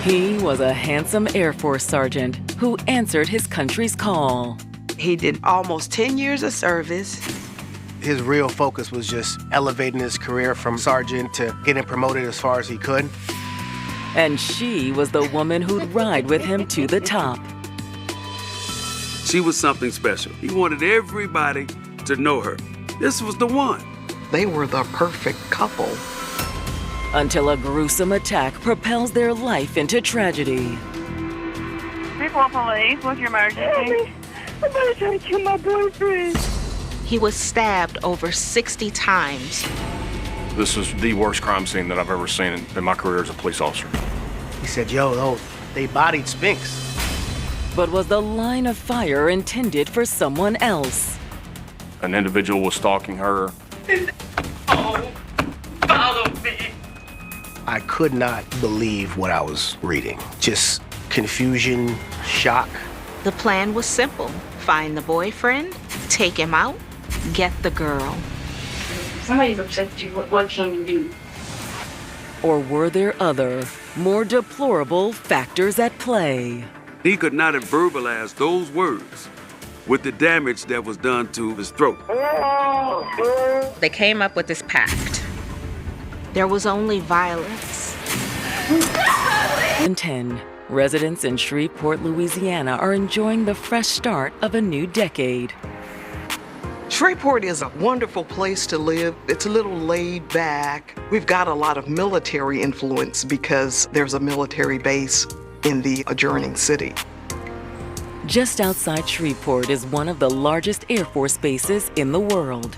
He was a handsome Air Force sergeant who answered his country's call. He did almost 10 years of service. His real focus was just elevating his career from sergeant to getting promoted as far as he could. And she was the woman who'd ride with him to the top. She was something special. He wanted everybody to know her. This was the one. They were the perfect couple. Until a gruesome attack propels their life into tragedy. Report police, what's your emergency? Somebody trying to kill my boyfriend. He was stabbed over 60 times. This is the worst crime scene that I've ever seen in my career as a police officer. He said, yo, they bodied Spinks. But was the line of fire intended for someone else? An individual was stalking her. Oh, follow me. I could not believe what I was reading. Just confusion, shock. The plan was simple. Find the boyfriend, take him out, get the girl. Somebody's upset with you. What can you do? Or were there other, more deplorable factors at play? He could not have verbalized those words with the damage that was done to his throat. They came up with this pact. There was only violence. In 10, residents in Shreveport, Louisiana are enjoying the fresh start of a new decade. Shreveport is a wonderful place to live. It's a little laid back. We've got a lot of military influence because there's a military base in the adjoining city. Just outside Shreveport is one of the largest Air Force bases in the world.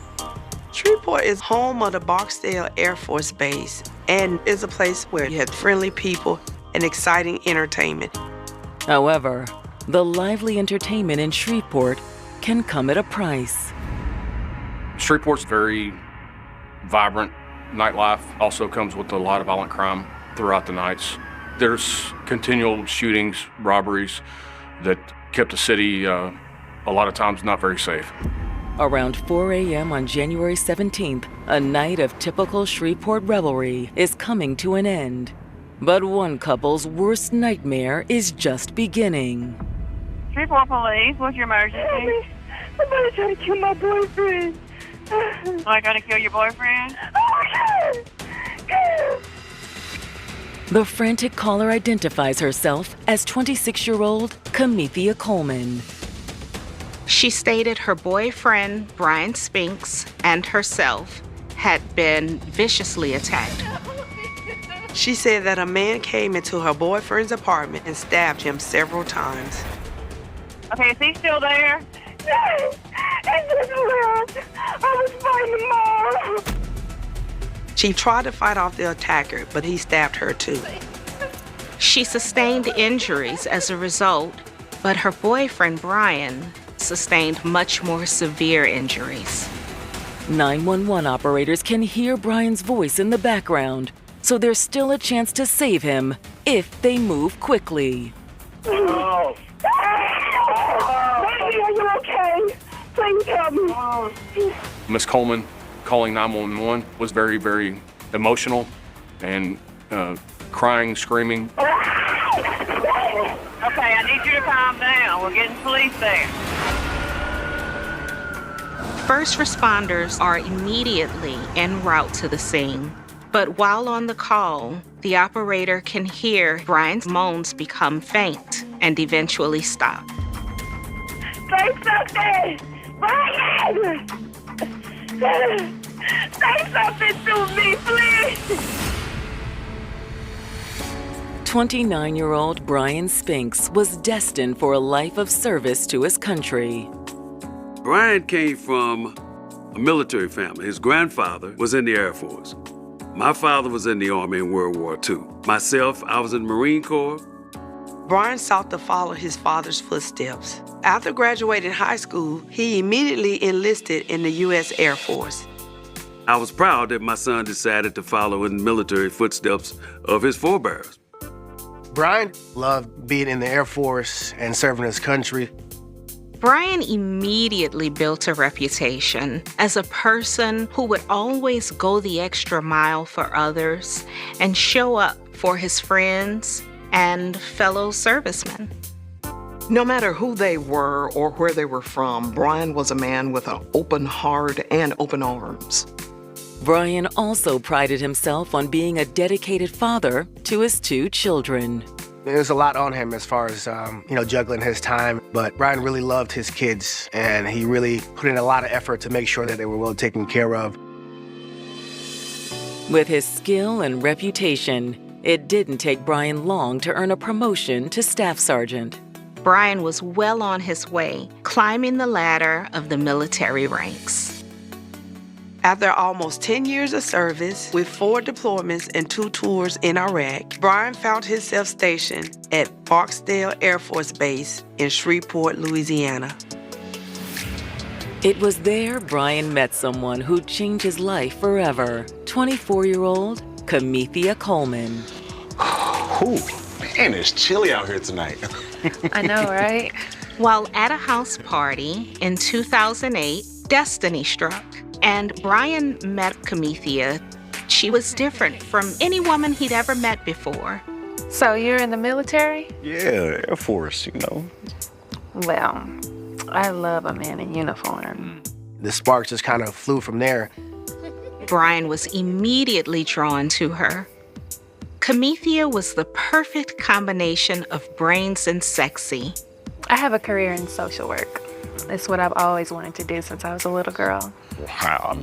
Shreveport is home of the Barksdale Air Force Base and is a place where you have friendly people and exciting entertainment. However, the lively entertainment in Shreveport can come at a price. Shreveport's very vibrant. Nightlife also comes with a lot of violent crime throughout the nights. There's continual shootings, robberies that kept the city a lot of times not very safe. Around 4 a.m. on January 17th, a night of typical Shreveport revelry is coming to an end. But one couple's worst nightmare is just beginning. Report police, what's your emergency? Somebody trying to kill my boyfriend. Am I gonna kill your boyfriend? Oh, God. The frantic caller identifies herself as 26-year-old Camethea Coleman. She stated her boyfriend, Brian Spinks, and herself had been viciously attacked. She said that a man came into her boyfriend's apartment and stabbed him several times. Okay, is he still there? Yes, it's just left. I was fighting Mom. She tried to fight off the attacker, but he stabbed her too. She sustained injuries as a result, but her boyfriend, Brian, sustained much more severe injuries. 911 operators can hear Brian's voice in the background, so there's still a chance to save him if they move quickly. Oh. Baby, are you okay? Please help me. Miss Coleman calling 911 was very, very emotional and crying, screaming. Okay, I need you to calm down. We're getting police there. First responders are immediately en route to the scene. But while on the call, the operator can hear Brian's moans become faint and eventually stop. Say something! Brian! Say something to me, please! 29-year-old Brian Spinks was destined for a life of service to his country. Brian came from a military family. His grandfather was in the Air Force. My father was in the Army in World War II. Myself, I was in the Marine Corps. Brian sought to follow his father's footsteps. After graduating high school, he immediately enlisted in the U.S. Air Force. I was proud that my son decided to follow in the military footsteps of his forebears. Brian loved being in the Air Force and serving his country. Brian immediately built a reputation as a person who would always go the extra mile for others and show up for his friends and fellow servicemen. No matter who they were or where they were from, Brian was a man with an open heart and open arms. Brian also prided himself on being a dedicated father to his 2 children. There's a lot on him as far as, juggling his time. But Brian really loved his kids, and he really put in a lot of effort to make sure that they were well taken care of. With his skill and reputation, it didn't take Brian long to earn a promotion to staff sergeant. Brian was well on his way, climbing the ladder of the military ranks. After almost 10 years of service, with 4 deployments and 2 tours in Iraq, Brian found himself stationed at Barksdale Air Force Base in Shreveport, Louisiana. It was there Brian met someone who'd change his life forever. 24-year-old Camethea Coleman. Ooh, man, it's chilly out here tonight. I know, right? While at a house party in 2008, destiny struck, and Brian met Camethea. She was different from any woman he'd ever met before. So you're in the military? Yeah, Air Force, Well, I love a man in uniform. The sparks just kind of flew from there. Brian was immediately drawn to her. Camethea was the perfect combination of brains and sexy. I have a career in social work. It's what I've always wanted to do since I was a little girl. Wow,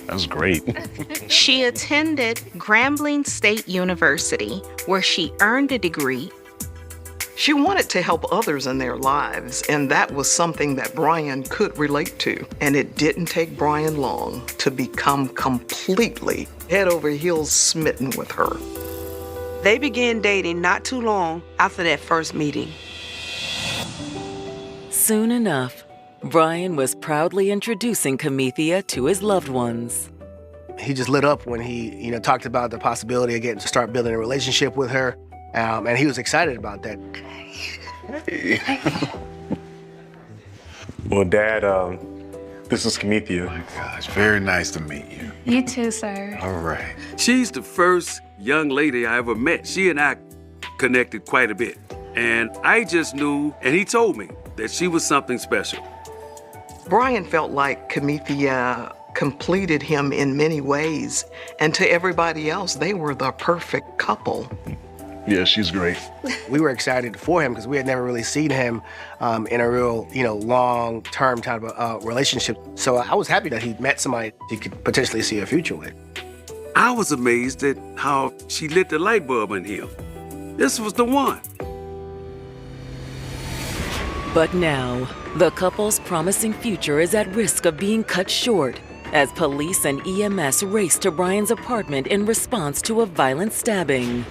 that's great. She attended Grambling State University, where she earned a degree. She wanted to help others in their lives, and that was something that Brian could relate to. And it didn't take Brian long to become completely head over heels smitten with her. They began dating not too long after that first meeting. Soon enough, Brian was proudly introducing Camethea to his loved ones. He just lit up when he, talked about the possibility of getting to start building a relationship with her, and he was excited about that. Well, Dad, this is Camethea. Oh my gosh, very nice to meet you. You too, sir. All right. She's the first young lady I ever met. She and I connected quite a bit. And I just knew, and he told me, that she was something special. Brian felt like Camethea completed him in many ways, and to everybody else, they were the perfect couple. Yeah, she's great. We were excited for him because we had never really seen him in a real, long-term type of relationship. So I was happy that he met somebody he could potentially see a future with. I was amazed at how she lit the light bulb in him. This was the one. But now, the couple's promising future is at risk of being cut short as police and EMS race to Brian's apartment in response to a violent stabbing.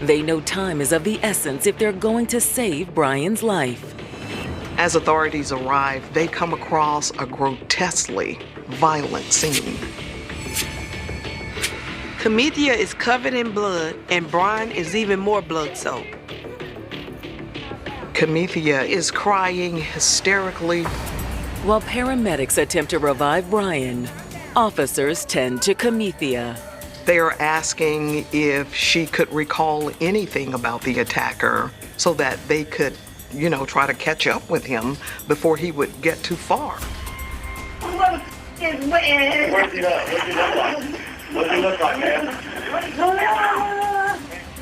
They know time is of the essence if they're going to save Brian's life. As authorities arrive, they come across a grotesquely violent scene. Camethea is covered in blood, and Brian is even more blood-soaked. Camethea is crying hysterically. While paramedics attempt to revive Brian, officers tend to Camethea. They are asking if she could recall anything about the attacker so that they could, try to catch up with him before he would get too far. What is man? What's he look like? What does he look like, man?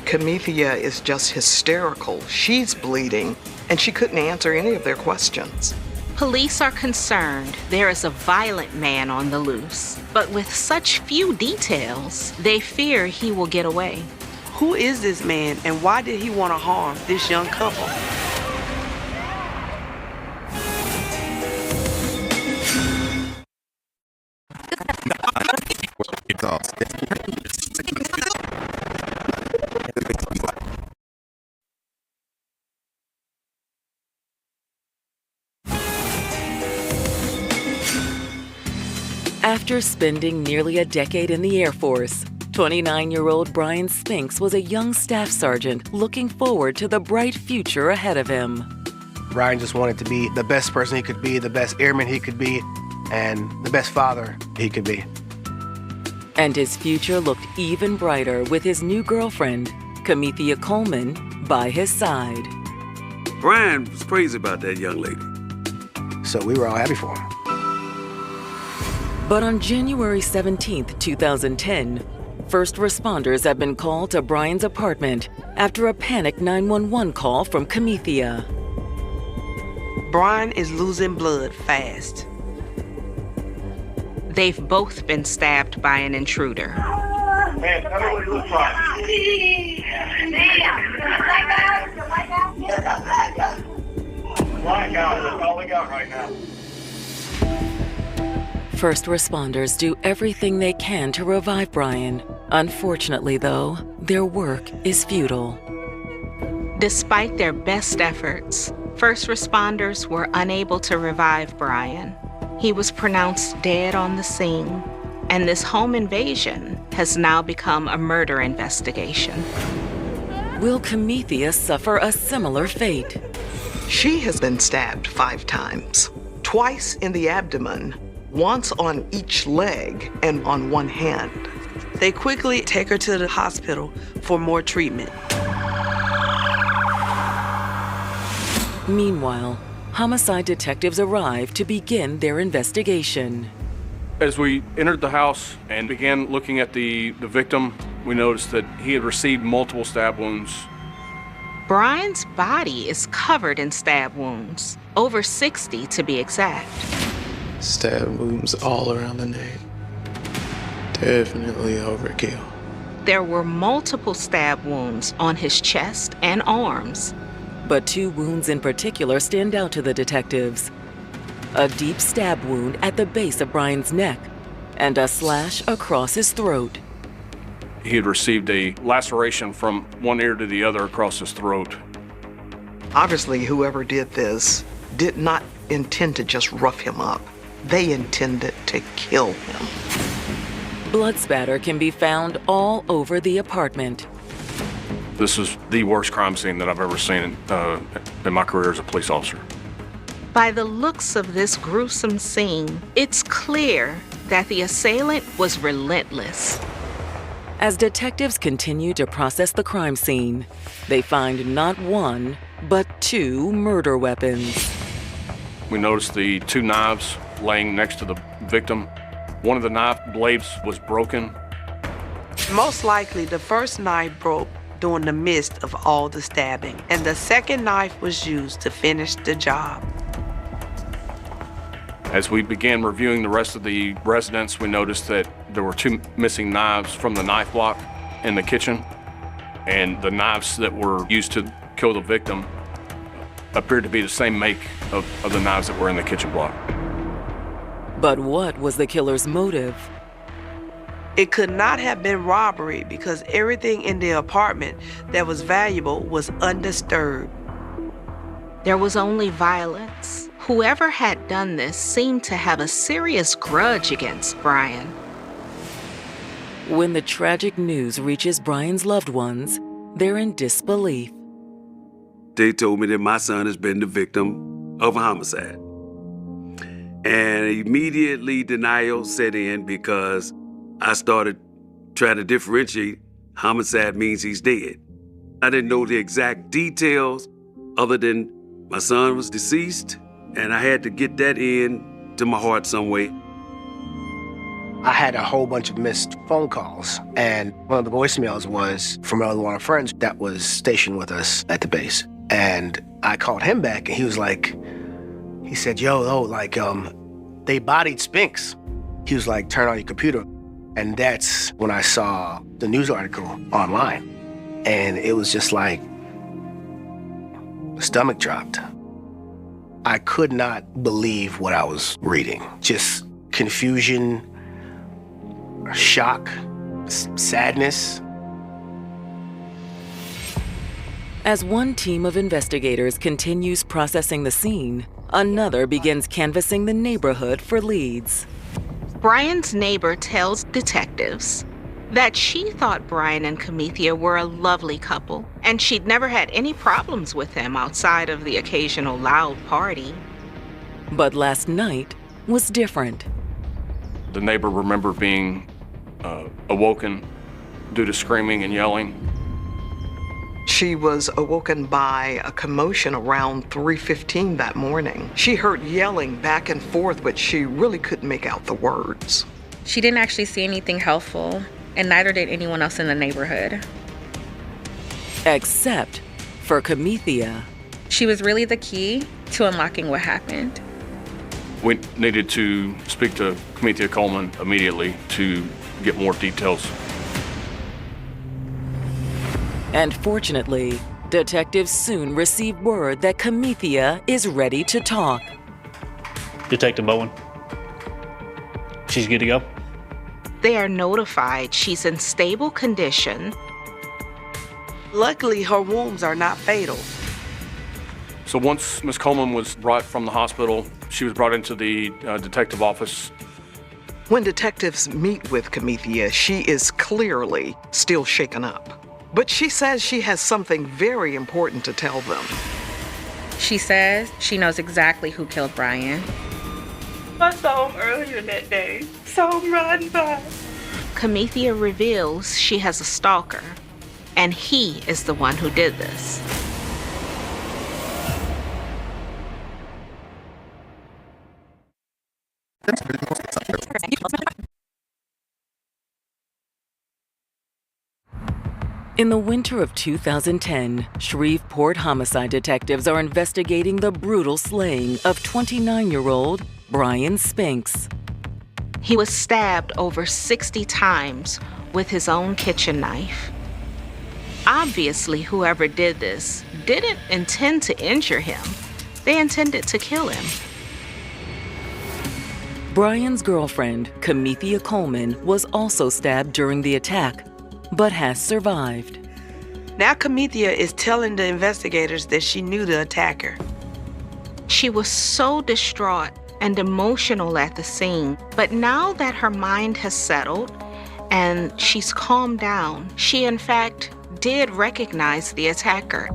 Camethea is just hysterical. She's bleeding, and she couldn't answer any of their questions. Police are concerned there is a violent man on the loose, but with such few details, they fear he will get away. Who is this man, and why did he want to harm this young couple? After spending nearly a decade in the Air Force, 29-year-old Brian Spinks was a young staff sergeant looking forward to the bright future ahead of him. Brian just wanted to be the best person he could be, the best airman he could be, and the best father he could be. And his future looked even brighter with his new girlfriend, Camethea Coleman by his side. Brian was crazy about that young lady. So we were all happy for him. But on January 17th, 2010, first responders have been called to Brian's apartment after a panicked 911 call from Camethea. Brian is losing blood fast. They've both been stabbed by an intruder. Man, tell me what he looks like. Blackout. That's all we got right now. First responders do everything they can to revive Brian. Unfortunately, though, their work is futile. Despite their best efforts, first responders were unable to revive Brian. He was pronounced dead on the scene, and this home invasion has now become a murder investigation. Will Camethea suffer a similar fate? She has been stabbed 5 times, twice in the abdomen, once on each leg and on one hand. They quickly take her to the hospital for more treatment. Meanwhile, homicide detectives arrive to begin their investigation. As we entered the house and began looking at the victim, we noticed that he had received multiple stab wounds. Brian's body is covered in stab wounds, over 60 to be exact. Stab wounds all around the neck. Definitely overkill. There were multiple stab wounds on his chest and arms. But 2 wounds in particular stand out to the detectives. A deep stab wound at the base of Brian's neck and a slash across his throat. He had received a laceration from one ear to the other across his throat. Obviously, whoever did this did not intend to just rough him up. They intended to kill him. Blood spatter can be found all over the apartment. This is the worst crime scene that I've ever seen in my career as a police officer. By the looks of this gruesome scene, it's clear that the assailant was relentless. As detectives continue to process the crime scene, they find not 1, but 2 murder weapons. We noticed the 2 knives laying next to the victim. One of the knife blades was broken. Most likely, the first knife broke during the midst of all the stabbing, and the second knife was used to finish the job. As we began reviewing the rest of the residence, we noticed that there were 2 missing knives from the knife block in the kitchen, and the knives that were used to kill the victim appeared to be the same make of the knives that were in the kitchen block. But what was the killer's motive? It could not have been robbery because everything in the apartment that was valuable was undisturbed. There was only violence. Whoever had done this seemed to have a serious grudge against Brian. When the tragic news reaches Brian's loved ones, they're in disbelief. They told me that my son has been the victim of a homicide. And immediately denial set in because I started trying to differentiate homicide means he's dead. I didn't know the exact details other than my son was deceased, and I had to get that in to my heart some way. I had a whole bunch of missed phone calls, and one of the voicemails was from one of our friends that was stationed with us at the base. And I called him back, and he was like, he said, they bodied Spinks. He was like, turn on your computer. And that's when I saw the news article online. And it was just like, stomach dropped. I could not believe what I was reading. Just confusion, shock, sadness. As one team of investigators continues processing the scene, another begins canvassing the neighborhood for leads. Brian's neighbor tells detectives that she thought Brian and Camethea were a lovely couple, and she'd never had any problems with him outside of the occasional loud party. But last night was different. The neighbor remembered being awoken due to screaming and yelling. She was awoken by a commotion around 3:15 that morning. She heard yelling back and forth, but she really couldn't make out the words. She didn't actually see anything helpful, and neither did anyone else in the neighborhood. Except for Camethea. She was really the key to unlocking what happened. We needed to speak to Camethea Coleman immediately to get more details. And fortunately, detectives soon received word that Camethea is ready to talk. Detective Bowen, she's good to go? They are notified she's in stable condition. Luckily, her wounds are not fatal. So once Ms. Coleman was brought from the hospital, she was brought into the detective office. When detectives meet with Camethea, she is clearly still shaken up. But she says she has something very important to tell them. She says she knows exactly who killed Brian. I saw him earlier that day. Saw him riding by. Camethea reveals she has a stalker, and he is the one who did this. In the winter of 2010, Shreveport homicide detectives are investigating the brutal slaying of 29-year-old Brian Spinks. He was stabbed over 60 times with his own kitchen knife. Obviously, whoever did this didn't intend to injure him. They intended to kill him. Brian's girlfriend, Camethea Coleman, was also stabbed during the attack, but has survived. Now Camethea is telling the investigators that she knew the attacker. She was so distraught and emotional at the scene, but now that her mind has settled and she's calmed down, she in fact did recognize the attacker.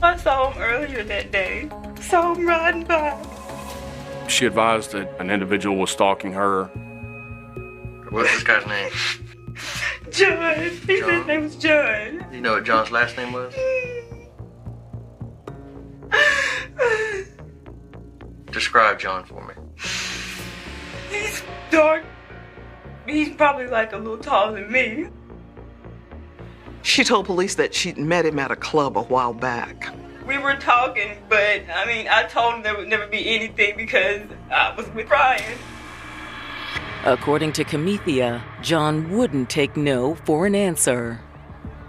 I saw him earlier that day. Saw him riding by. She advised that an individual was stalking her. What's this guy's name? John. He said his name was John. You know what John's last name was? Describe John for me. He's dark. He's probably like a little taller than me. She told police that she'd met him at a club a while back. We were talking, but I told him there would never be anything because I was with Brian. According to Camethea, John wouldn't take no for an answer.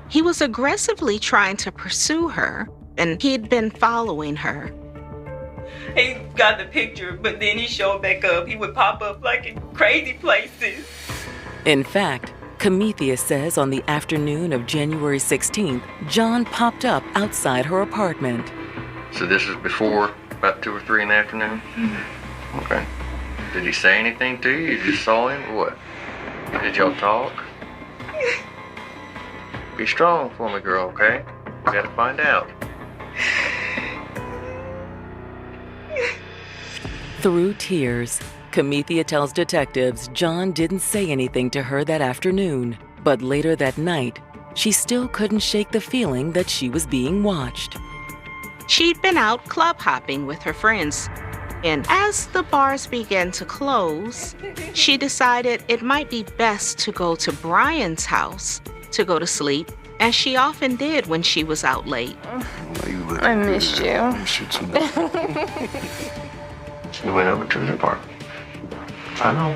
He was aggressively trying to pursue her, and he'd been following her. He got the picture, but then he showed back up. He would pop up like in crazy places. In fact, Camethea says on the afternoon of January 16th, John popped up outside her apartment. So this is before about 2 or 3 in the afternoon? Mm-hmm. Okay. Did he say anything to you? You just saw him or what? Did y'all talk? Be strong for me, girl, okay? We gotta find out. Through tears, Camethea tells detectives John didn't say anything to her that afternoon, but later that night, she still couldn't shake the feeling that she was being watched. She'd been out club hopping with her friends, and as the bars began to close, she decided it might be best to go to Brian's house to go to sleep, as she often did when she was out late. I missed you. I miss you too. We went over to his apartment. I know.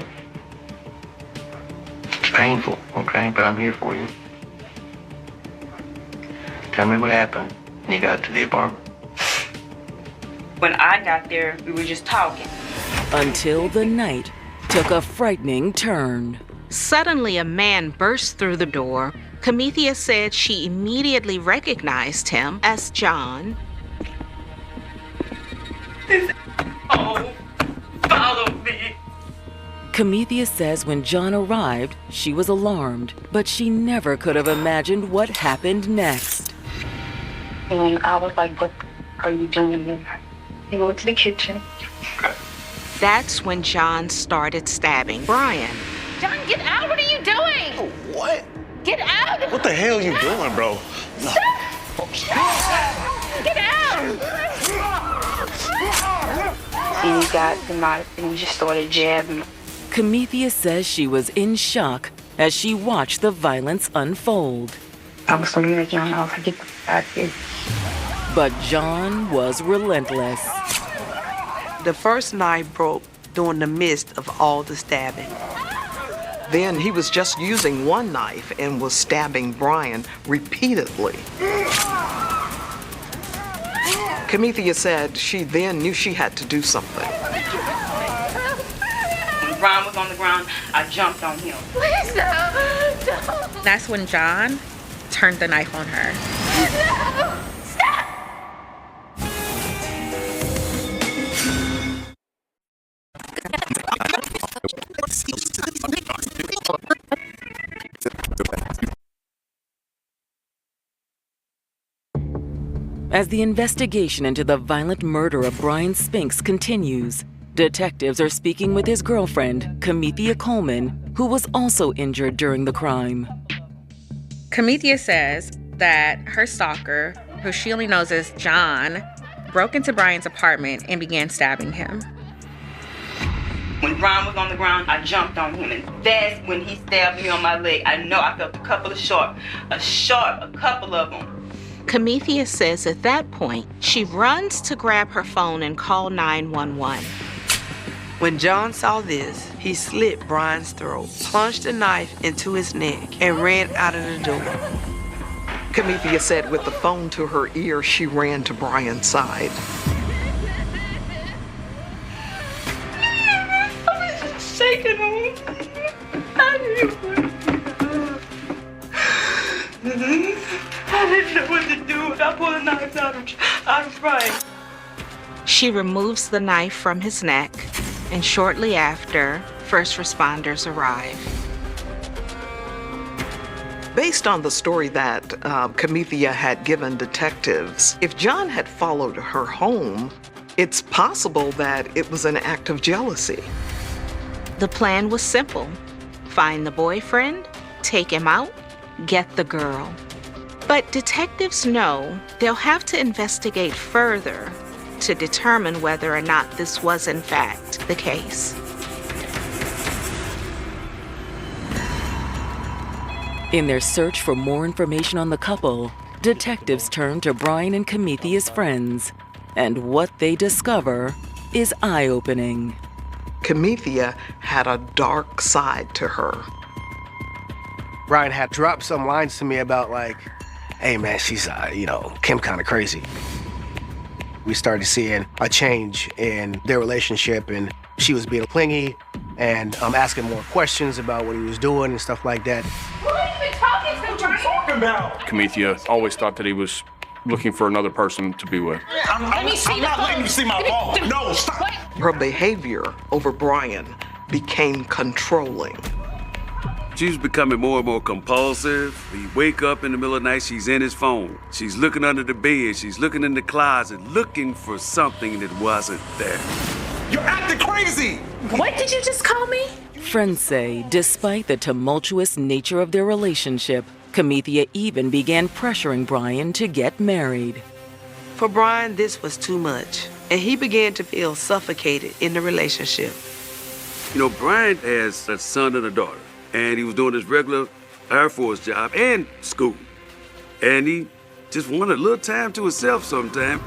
It's painful, okay? But I'm here for you. Tell me what happened when you got to the apartment. When I got there, we were just talking. Until the night took a frightening turn. Suddenly, a man burst through the door. Camethea said she immediately recognized him as John. Oh, follow me. Camethea says when John arrived, she was alarmed, but she never could have imagined what happened next. And I was like, what are you doing here? You go to the kitchen. That's when John started stabbing Brian. John, get out! What are you doing? What? Get out! What the hell you doing, bro? No. Get out! And he got the knife and he just started jabbing. Camethea says she was in shock as she watched the violence unfold. I was looking at John. I was like, get the fuck out of here. But John was relentless. The first knife broke during the midst of all the stabbing. Then he was just using one knife and was stabbing Brian repeatedly. Camethea said she then knew she had to do something. When Brian was on the ground, I jumped on him. Please don't. That's when John turned the knife on her. No! Stop! As the investigation into the violent murder of Brian Spinks continues, detectives are speaking with his girlfriend, Camethea Coleman, who was also injured during the crime. Camethea says that her stalker, who she only knows as John, broke into Brian's apartment and began stabbing him. When Brian was on the ground, I jumped on him, and that's when he stabbed me on my leg. I know I felt a couple of a couple of them. Camethea says at that point, she runs to grab her phone and call 911. When John saw this, he slit Brian's throat, plunged a knife into his neck, and ran out of the door. Camethea said with the phone to her ear, she ran to Brian's side. I was just shaking him. I didn't know what to do. I pulled the knife out of Brian. She removes the knife from his neck, and shortly after, first responders arrive. Based on the story that Camethea had given detectives, if John had followed her home, it's possible that it was an act of jealousy. The plan was simple. Find the boyfriend, take him out, get the girl. But detectives know they'll have to investigate further to determine whether or not this was in fact the case. In their search for more information on the couple, detectives turn to Brian and Camethea's friends, and what they discover is eye-opening. Camethea had a dark side to her. Brian had dropped some lines to me about like, hey man, she's, Kim kind of crazy. We started seeing a change in their relationship, and she was being clingy and asking more questions about what he was doing and stuff like that. Who are you talking to, Brian? Talking about? Camethea always thought that he was looking for another person to be with. I'm not letting you see my phone. No, stop. Her behavior over Brian became controlling. She's becoming more and more compulsive. We wake up in the middle of the night, she's in his phone. She's looking under the bed, she's looking in the closet, looking for something that wasn't there. You're acting crazy. What did you just call me? Friends say, despite the tumultuous nature of their relationship, Camethea even began pressuring Brian to get married. For Brian, this was too much, and he began to feel suffocated in the relationship. Brian has a son and a daughter, and he was doing his regular Air Force job and school. And he just wanted a little time to himself sometime.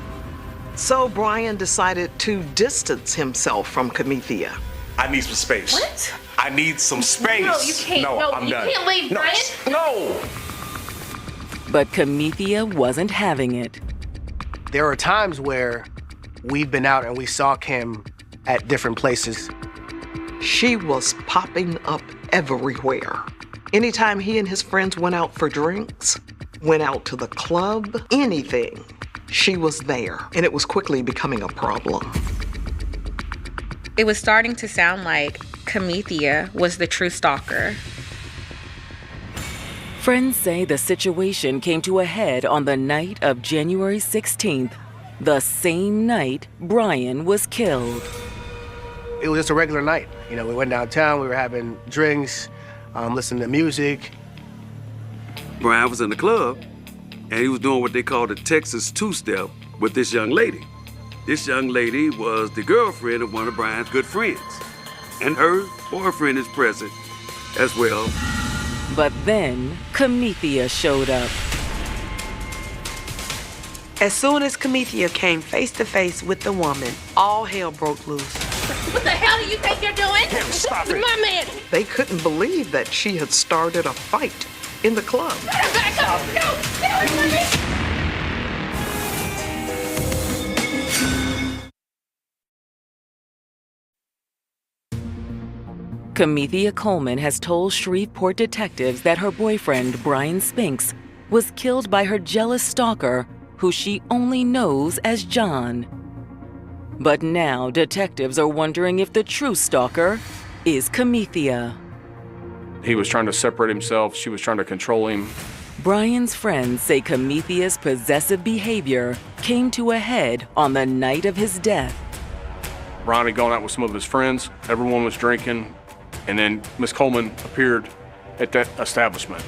So Brian decided to distance himself from Camethea. I need some space. What? I need some space. No, you can't. No, I'm you done. can't leave, Brian. No. But Camethea wasn't having it. There are times where we've been out and we saw Kim at different places. She was popping up everywhere. Anytime he and his friends went out for drinks, went out to the club, anything, she was there, and it was quickly becoming a problem. It was starting to sound like Camethea was the true stalker. Friends say the situation came to a head on the night of January 16th, the same night Brian was killed. It was just a regular night. We went downtown, we were having drinks, listening to music. Brian was in the club and he was doing what they call the Texas two-step with this young lady. This young lady was the girlfriend of one of Brian's good friends, and her boyfriend is present as well. But then, Camethea showed up. As soon as Camethea came face to face with the woman, all hell broke loose. What the hell do you think you're doing? Stop it. My man. They couldn't believe that she had started a fight in the club. Back up. No, get away from me. Camethea Coleman has told Shreveport detectives that her boyfriend, Brian Spinks, was killed by her jealous stalker, who she only knows as John. But now detectives are wondering if the true stalker is Camethea. He was trying to separate himself. She was trying to control him. Brian's friends say Camethea's possessive behavior came to a head on the night of his death. Brian had gone out with some of his friends. Everyone was drinking. And then Miss Coleman appeared at that establishment.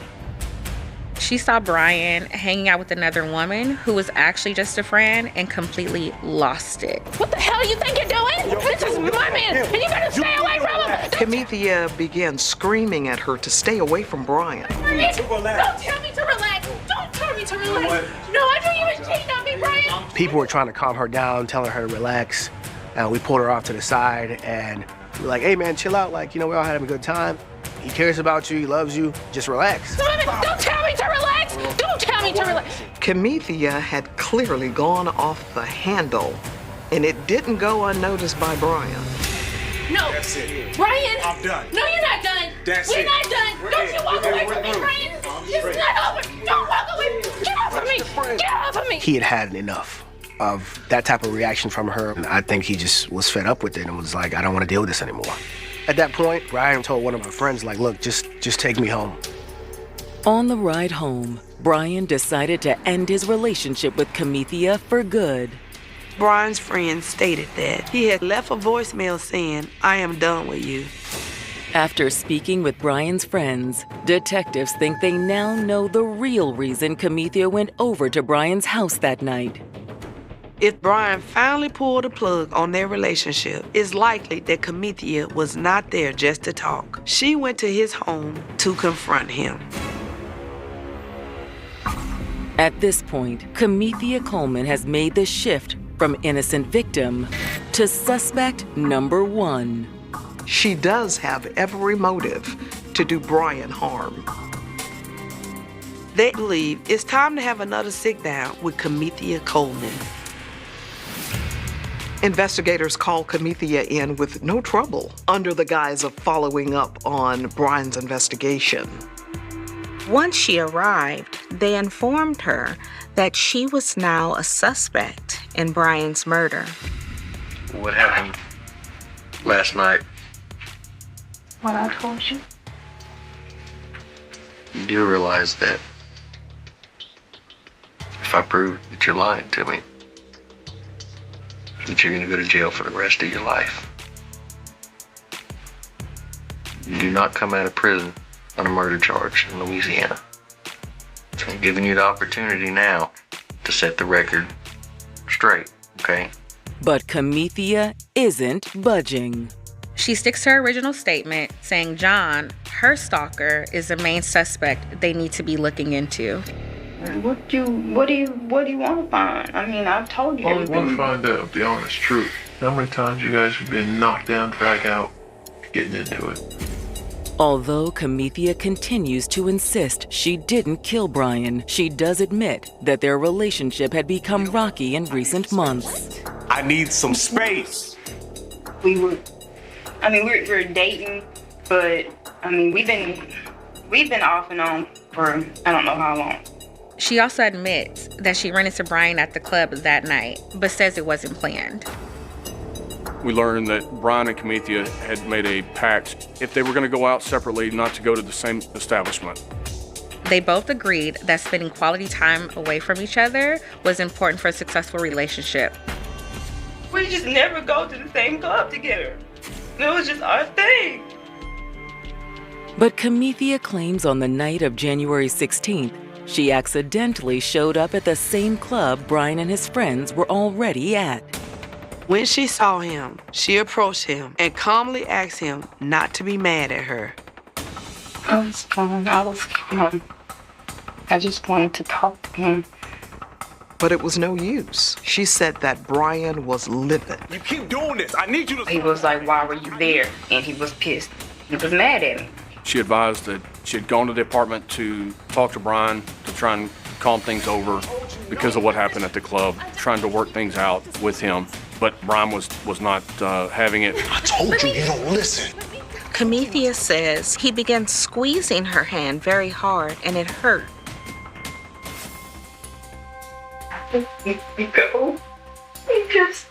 She saw Brian hanging out with another woman who was actually just a friend and completely lost it. What the hell do you think you're doing? This is my man, and you better stay away from him. Camethea began screaming at her to stay away from Brian. Don't tell me to relax. Don't tell me to relax. No, I knew you was cheating on me, Brian. People were trying to calm her down, telling her to relax. We pulled her off to the side and we were like, hey man, chill out. Like, we're all having a good time. He cares about you, he loves you, just relax. Don't tell me to relax. Don't tell me to relax. Camethea had clearly gone off the handle, and it didn't go unnoticed by Brian. No. That's it. Brian. I'm done. No, you're not done. We're not done. Don't you walk away from me, Brian. It's not over. Don't walk away. Get off of me. Get off of me. He had enough of that type of reaction from her. And I think he just was fed up with it and was like, I don't want to deal with this anymore. At that point, Brian told one of my friends, like, look, just take me home. On the ride home, Brian decided to end his relationship with Camethea for good. Brian's friend stated that he had left a voicemail saying, I am done with you. After speaking with Brian's friends, detectives think they now know the real reason Camethea went over to Brian's house that night. If Brian finally pulled the plug on their relationship, it's likely that Camethea was not there just to talk. She went to his home to confront him. At this point, Camethea Coleman has made the shift from innocent victim to suspect number one. She does have every motive to do Brian harm. They believe it's time to have another sit-down with Camethea Coleman. Investigators called Camethea in with no trouble under the guise of following up on Brian's investigation. Once she arrived, they informed her that she was now a suspect in Brian's murder. What happened last night? What I told you? You do realize that if I prove that you're lying to me, that you're going to go to jail for the rest of your life. You do not come out of prison on a murder charge in Louisiana. So I'm giving you the opportunity now to set the record straight, okay? But Camethea isn't budging. She sticks to her original statement, saying John, her stalker, is the main suspect they need to be looking into. What do you want to find? I mean, I've told you I everything. want to find out the honest truth. How many times you guys have been knocked down, dragged out, getting into it? Although Camethea continues to insist she didn't kill Brian, she does admit that their relationship had become rocky in recent months. I need some space. We're dating, but I mean, we've been off and on for I don't know how long. She also admits that she ran into Brian at the club that night, but says it wasn't planned. We learned that Brian and Camethea had made a pact if they were going to go out separately, not to go to the same establishment. They both agreed that spending quality time away from each other was important for a successful relationship. We just never go to the same club together. It was just our thing. But Camethea claims on the night of January 16th, she accidentally showed up at the same club Brian and his friends were already at. When she saw him, she approached him and calmly asked him not to be mad at her. I was calm. I just wanted to talk to him. But it was no use. She said that Brian was livid. You keep doing this. I need you to... He was like, why were you there? And he was pissed. He was mad at me. She advised that she had gone to the apartment to talk to Brian to try and calm things over because of what happened at the club, trying to work things out with him. But Brian was not having it. I told you don't listen. Camethea says he began squeezing her hand very hard and it hurt. Go. He just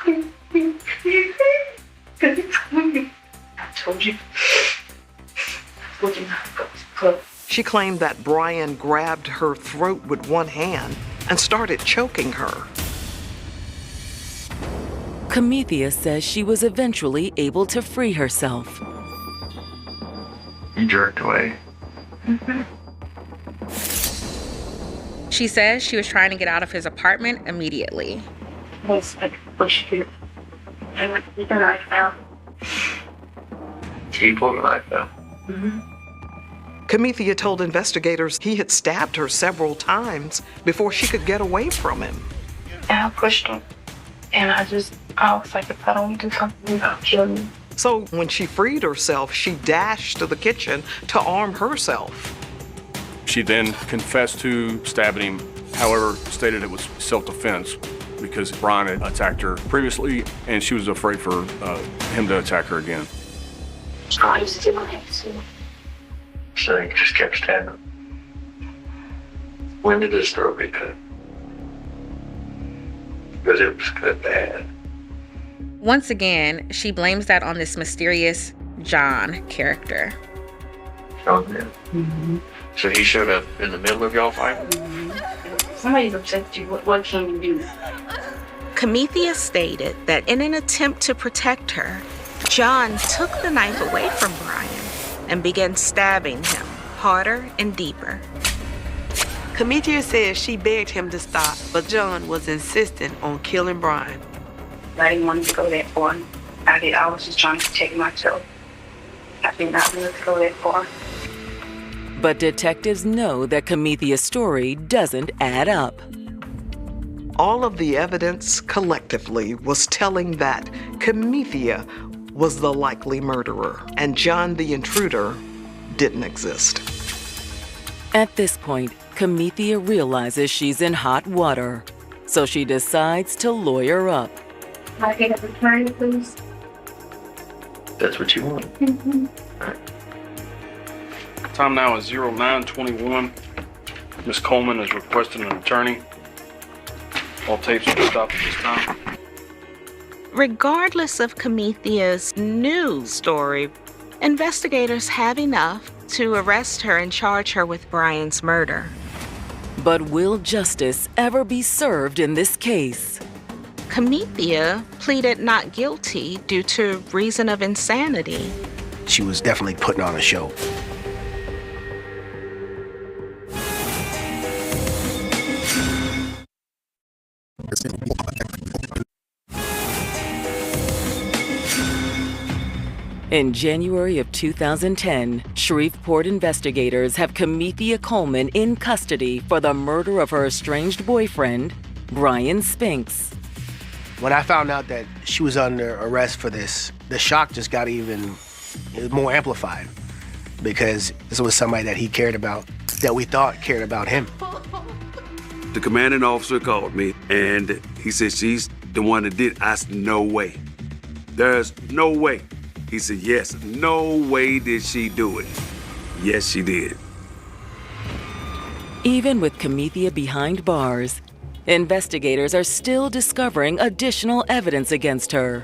I told you. She claimed that Brian grabbed her throat with one hand and started choking her. Camethea says she was eventually able to free herself. You jerked away. She says she was trying to get out of his apartment immediately. Was like push you. And the knife out. He pulled the knife out. Camethea told investigators he had stabbed her several times before she could get away from him. And I pushed him. And I was like, if I don't do something, I'll kill you. So when she freed herself, she dashed to the kitchen to arm herself. She then confessed to stabbing him, however, stated it was self-defense because Brian had attacked her previously and she was afraid for him to attack her again. I used to do my hands too. So he just kept stabbing. When did his throat get cut? Because it was cut bad. Once again, she blames that on this mysterious John character. Oh, yeah. So he showed up in the middle of y'all fighting? Somebody's upset with you. What can you do? Camethea stated that in an attempt to protect her, John took the knife away from Brian and began stabbing him harder and deeper. Camethea says she begged him to stop, but John was insistent on killing Brian. I didn't want to go that far. I was just trying to protect myself. I did not want to go that far. But detectives know that Camethea's story doesn't add up. All of the evidence collectively was telling that Camethea was the likely murderer, and John the intruder didn't exist. At this point, Camethea realizes she's in hot water, so she decides to lawyer up. Can I get a attorney, please? That's what you want. Time now is 09:21. Ms. Coleman is requesting an attorney. All tapes will stop at this time. Regardless of Camethea's new story, investigators have enough to arrest her and charge her with Brian's murder. But will justice ever be served in this case? Camethea pleaded not guilty due to reason of insanity. She was definitely putting on a show. In January of 2010, Shreveport investigators have Camethea Coleman in custody for the murder of her estranged boyfriend, Brian Spinks. When I found out that she was under arrest for this, the shock just got even more amplified because this was somebody that he cared about, that we thought cared about him. The commanding officer called me and he said, she's the one that did it. I said, no way. There's no way. He said, yes, no way did she do it. Yes, she did. Even with Camethea behind bars, investigators are still discovering additional evidence against her.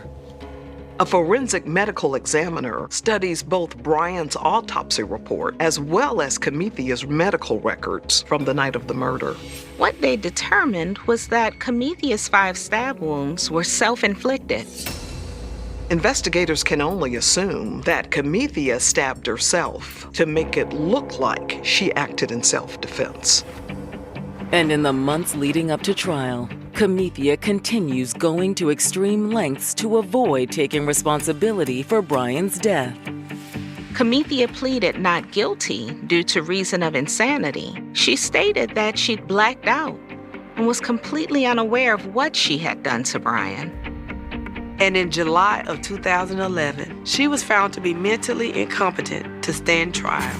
A forensic medical examiner studies both Brian's autopsy report as well as Camethea's medical records from the night of the murder. What they determined was that Camethea's 5 stab wounds were self-inflicted. Investigators can only assume that Camethea stabbed herself to make it look like she acted in self-defense. And in the months leading up to trial, Camethea continues going to extreme lengths to avoid taking responsibility for Brian's death. Camethea pleaded not guilty due to reason of insanity. She stated that she'd blacked out and was completely unaware of what she had done to Brian. And in July of 2011, she was found to be mentally incompetent to stand trial.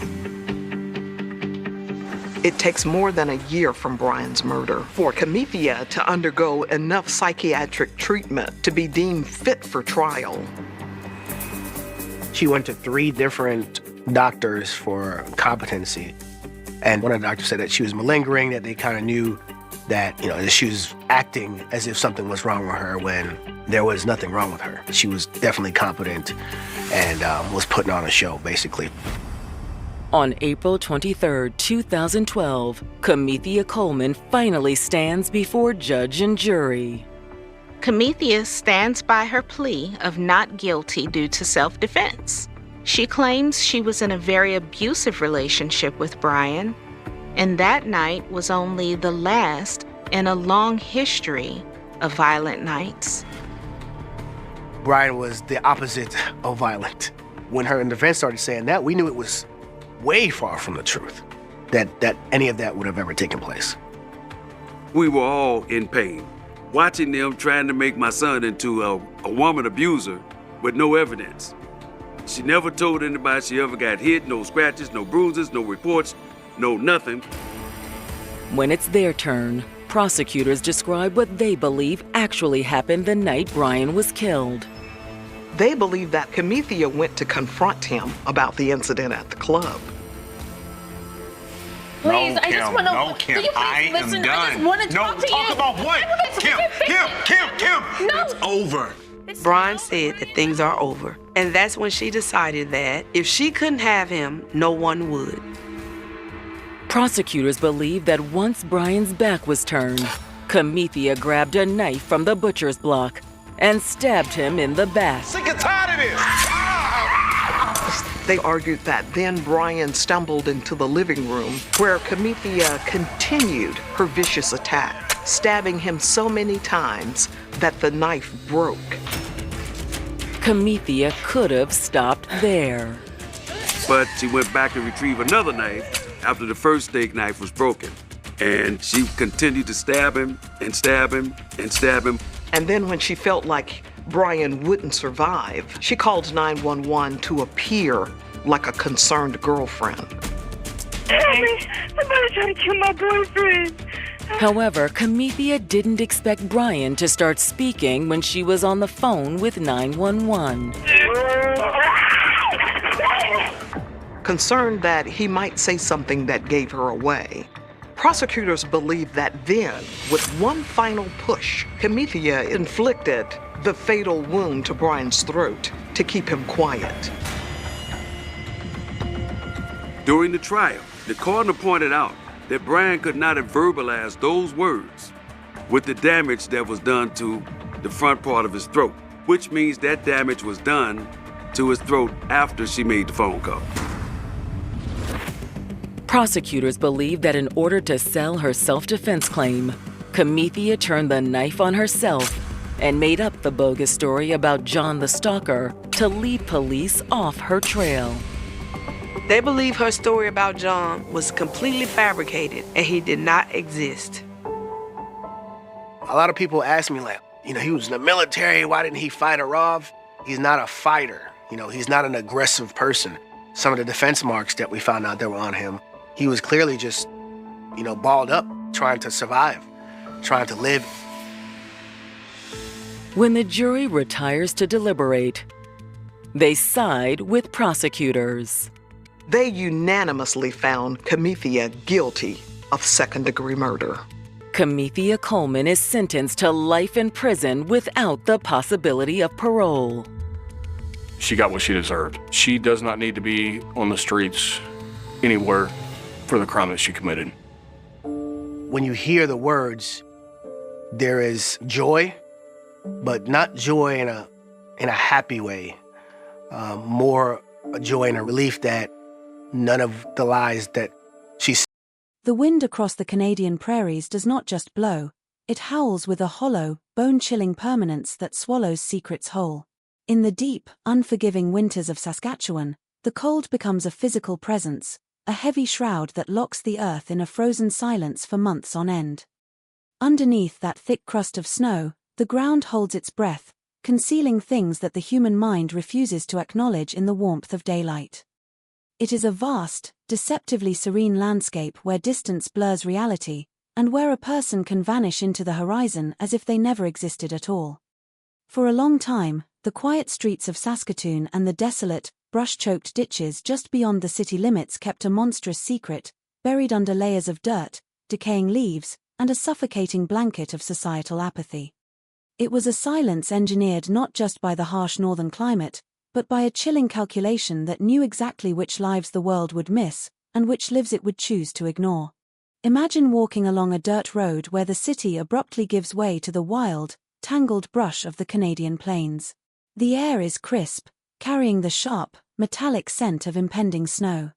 It takes more than a year from Brian's murder for Camethea to undergo enough psychiatric treatment to be deemed fit for trial. She went to 3 different doctors for competency. And one of the doctors said that she was malingering, that they kind of knew that, that she was acting as if something was wrong with her when there was nothing wrong with her. She was definitely competent and was putting on a show, basically. On April 23, 2012, Camethea Coleman finally stands before judge and jury. Camethea stands by her plea of not guilty due to self-defense. She claims she was in a very abusive relationship with Brian, and that night was only the last in a long history of violent nights. Brian was the opposite of violent. When her defense started saying that, we knew it was way far from the truth that any of that would have ever taken place. We were all in pain, watching them trying to make my son into a woman abuser with no evidence. She never told anybody she ever got hit, no scratches, no bruises, no reports, no nothing. When it's their turn, prosecutors describe what they believe actually happened the night Brian was killed. They believe that Camethea went to confront him about the incident at the club. Please, no, I just want to. No, Kim, I am done. I just want to talk to you. Talk about what? Kim, No. it's over. Brian said that things are over, and that's when she decided that if she couldn't have him, no one would. Prosecutors believe that once Brian's back was turned, Camethea grabbed a knife from the butcher's block and stabbed him in the back. Sick and tired of this. They argued that then Brian stumbled into the living room where Camethea continued her vicious attack, stabbing him so many times that the knife broke. Camethea could have stopped there. But she went back to retrieve another knife after the first steak knife was broken. And she continued to stab him and stab him and stab him. And then when she felt like Brian wouldn't survive, she called 911 to appear like a concerned girlfriend. Help me! Somebody trying to kill my boyfriend! However, Camethea didn't expect Brian to start speaking when she was on the phone with 911. Concerned that he might say something that gave her away, prosecutors believe that then, with one final push, Camethea inflicted the fatal wound to Brian's throat to keep him quiet. During the trial, the coroner pointed out that Brian could not have verbalized those words with the damage that was done to the front part of his throat, which means that damage was done to his throat after she made the phone call. Prosecutors believe that in order to sell her self-defense claim, Camethea turned the knife on herself and made up the bogus story about John the Stalker to lead police off her trail. They believe her story about John was completely fabricated and he did not exist. A lot of people ask me, like, he was in the military, why didn't he fight her off? He's not a fighter. He's not an aggressive person. Some of the defense marks that we found out that were on him, he was clearly just, balled up, trying to survive, trying to live. When the jury retires to deliberate, they side with prosecutors. They unanimously found Camethea guilty of second-degree murder. Camethea Coleman is sentenced to life in prison without the possibility of parole. She got what she deserved. She does not need to be on the streets anywhere for the crime that she committed. When you hear the words, there is joy, but not joy in a happy way. More a joy and a relief that none of the lies that she The wind across the Canadian prairies does not just blow, it howls with a hollow, bone-chilling permanence that swallows secrets whole. In the deep, unforgiving winters of Saskatchewan, the cold becomes a physical presence, a heavy shroud that locks the earth in a frozen silence for months on end. Underneath that thick crust of snow, the ground holds its breath, concealing things that the human mind refuses to acknowledge in the warmth of daylight. It is a vast, deceptively serene landscape where distance blurs reality, and where a person can vanish into the horizon as if they never existed at all. For a long time, the quiet streets of Saskatoon and the desolate, brush-choked ditches just beyond the city limits kept a monstrous secret, buried under layers of dirt, decaying leaves, and a suffocating blanket of societal apathy. It was a silence engineered not just by the harsh northern climate, but by a chilling calculation that knew exactly which lives the world would miss, and which lives it would choose to ignore. Imagine walking along a dirt road where the city abruptly gives way to the wild, tangled brush of the Canadian plains. The air is crisp, carrying the sharp, metallic scent of impending snow.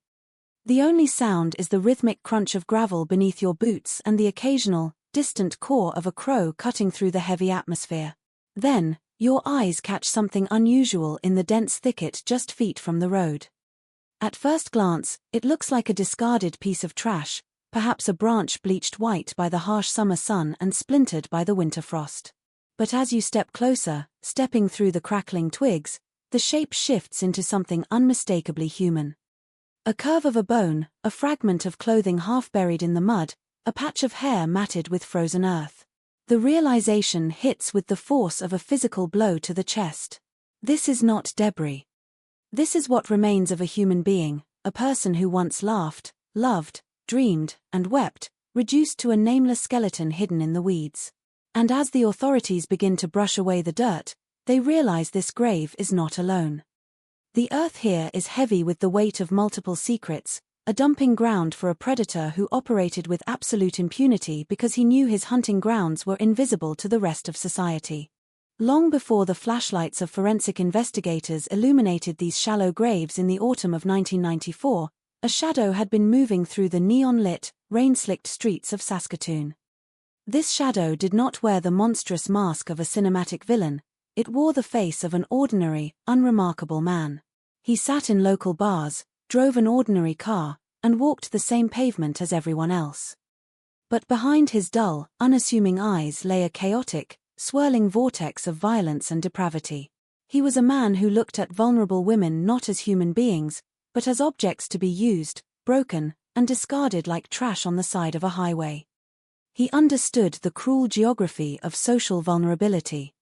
The only sound is the rhythmic crunch of gravel beneath your boots and the occasional, distant caw of a crow cutting through the heavy atmosphere. Then, your eyes catch something unusual in the dense thicket just feet from the road. At first glance, it looks like a discarded piece of trash, perhaps a branch bleached white by the harsh summer sun and splintered by the winter frost. But as you step closer, stepping through the crackling twigs, the shape shifts into something unmistakably human. A curve of a bone, a fragment of clothing half buried in the mud, a patch of hair matted with frozen earth. The realization hits with the force of a physical blow to the chest. This is not debris. This is what remains of a human being, a person who once laughed, loved, dreamed, and wept, reduced to a nameless skeleton hidden in the weeds. And as the authorities begin to brush away the dirt, they realize this grave is not alone. The earth here is heavy with the weight of multiple secrets, a dumping ground for a predator who operated with absolute impunity because he knew his hunting grounds were invisible to the rest of society. Long before the flashlights of forensic investigators illuminated these shallow graves in the autumn of 1994, a shadow had been moving through the neon-lit, rain-slicked streets of Saskatoon. This shadow did not wear the monstrous mask of a cinematic villain, it wore the face of an ordinary, unremarkable man. He sat in local bars, drove an ordinary car, and walked the same pavement as everyone else. But behind his dull, unassuming eyes lay a chaotic, swirling vortex of violence and depravity. He was a man who looked at vulnerable women not as human beings, but as objects to be used, broken, and discarded like trash on the side of a highway. He understood the cruel geography of social vulnerability.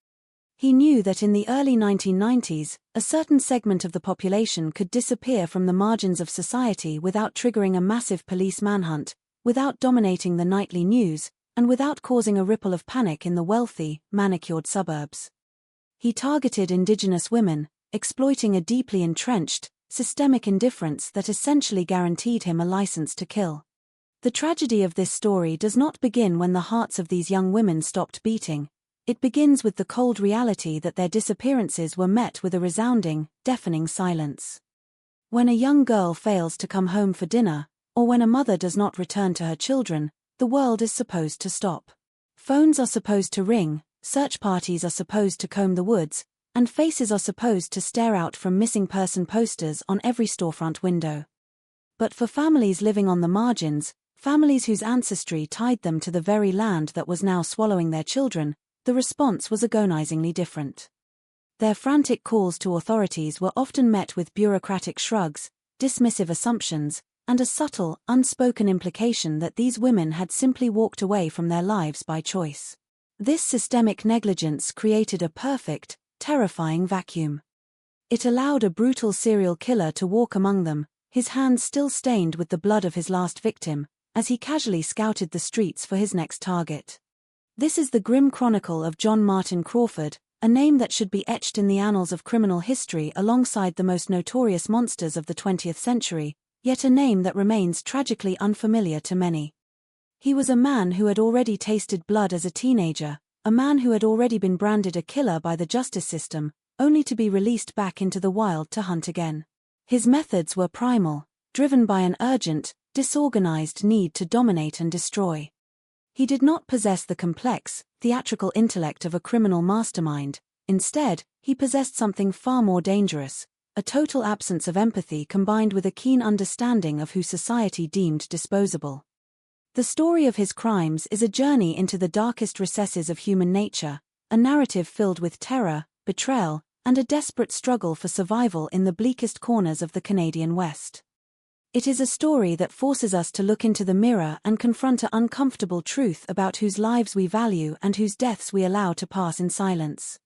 He knew that in the early 1990s, a certain segment of the population could disappear from the margins of society without triggering a massive police manhunt, without dominating the nightly news, and without causing a ripple of panic in the wealthy, manicured suburbs. He targeted Indigenous women, exploiting a deeply entrenched, systemic indifference that essentially guaranteed him a license to kill. The tragedy of this story does not begin when the hearts of these young women stopped beating. It begins with the cold reality that their disappearances were met with a resounding, deafening silence. When a young girl fails to come home for dinner, or when a mother does not return to her children, the world is supposed to stop. Phones are supposed to ring, search parties are supposed to comb the woods, and faces are supposed to stare out from missing person posters on every storefront window. But for families living on the margins, families whose ancestry tied them to the very land that was now swallowing their children, the response was agonizingly different. Their frantic calls to authorities were often met with bureaucratic shrugs, dismissive assumptions, and a subtle, unspoken implication that these women had simply walked away from their lives by choice. This systemic negligence created a perfect, terrifying vacuum. It allowed a brutal serial killer to walk among them, his hands still stained with the blood of his last victim, as he casually scouted the streets for his next target. This is the grim chronicle of John Martin Crawford, a name that should be etched in the annals of criminal history alongside the most notorious monsters of the 20th century, yet a name that remains tragically unfamiliar to many. He was a man who had already tasted blood as a teenager, a man who had already been branded a killer by the justice system, only to be released back into the wild to hunt again. His methods were primal, driven by an urgent, disorganized need to dominate and destroy. He did not possess the complex, theatrical intellect of a criminal mastermind. Instead, he possessed something far more dangerous, a total absence of empathy combined with a keen understanding of who society deemed disposable. The story of his crimes is a journey into the darkest recesses of human nature, a narrative filled with terror, betrayal, and a desperate struggle for survival in the bleakest corners of the Canadian West. It is a story that forces us to look into the mirror and confront an uncomfortable truth about whose lives we value and whose deaths we allow to pass in silence.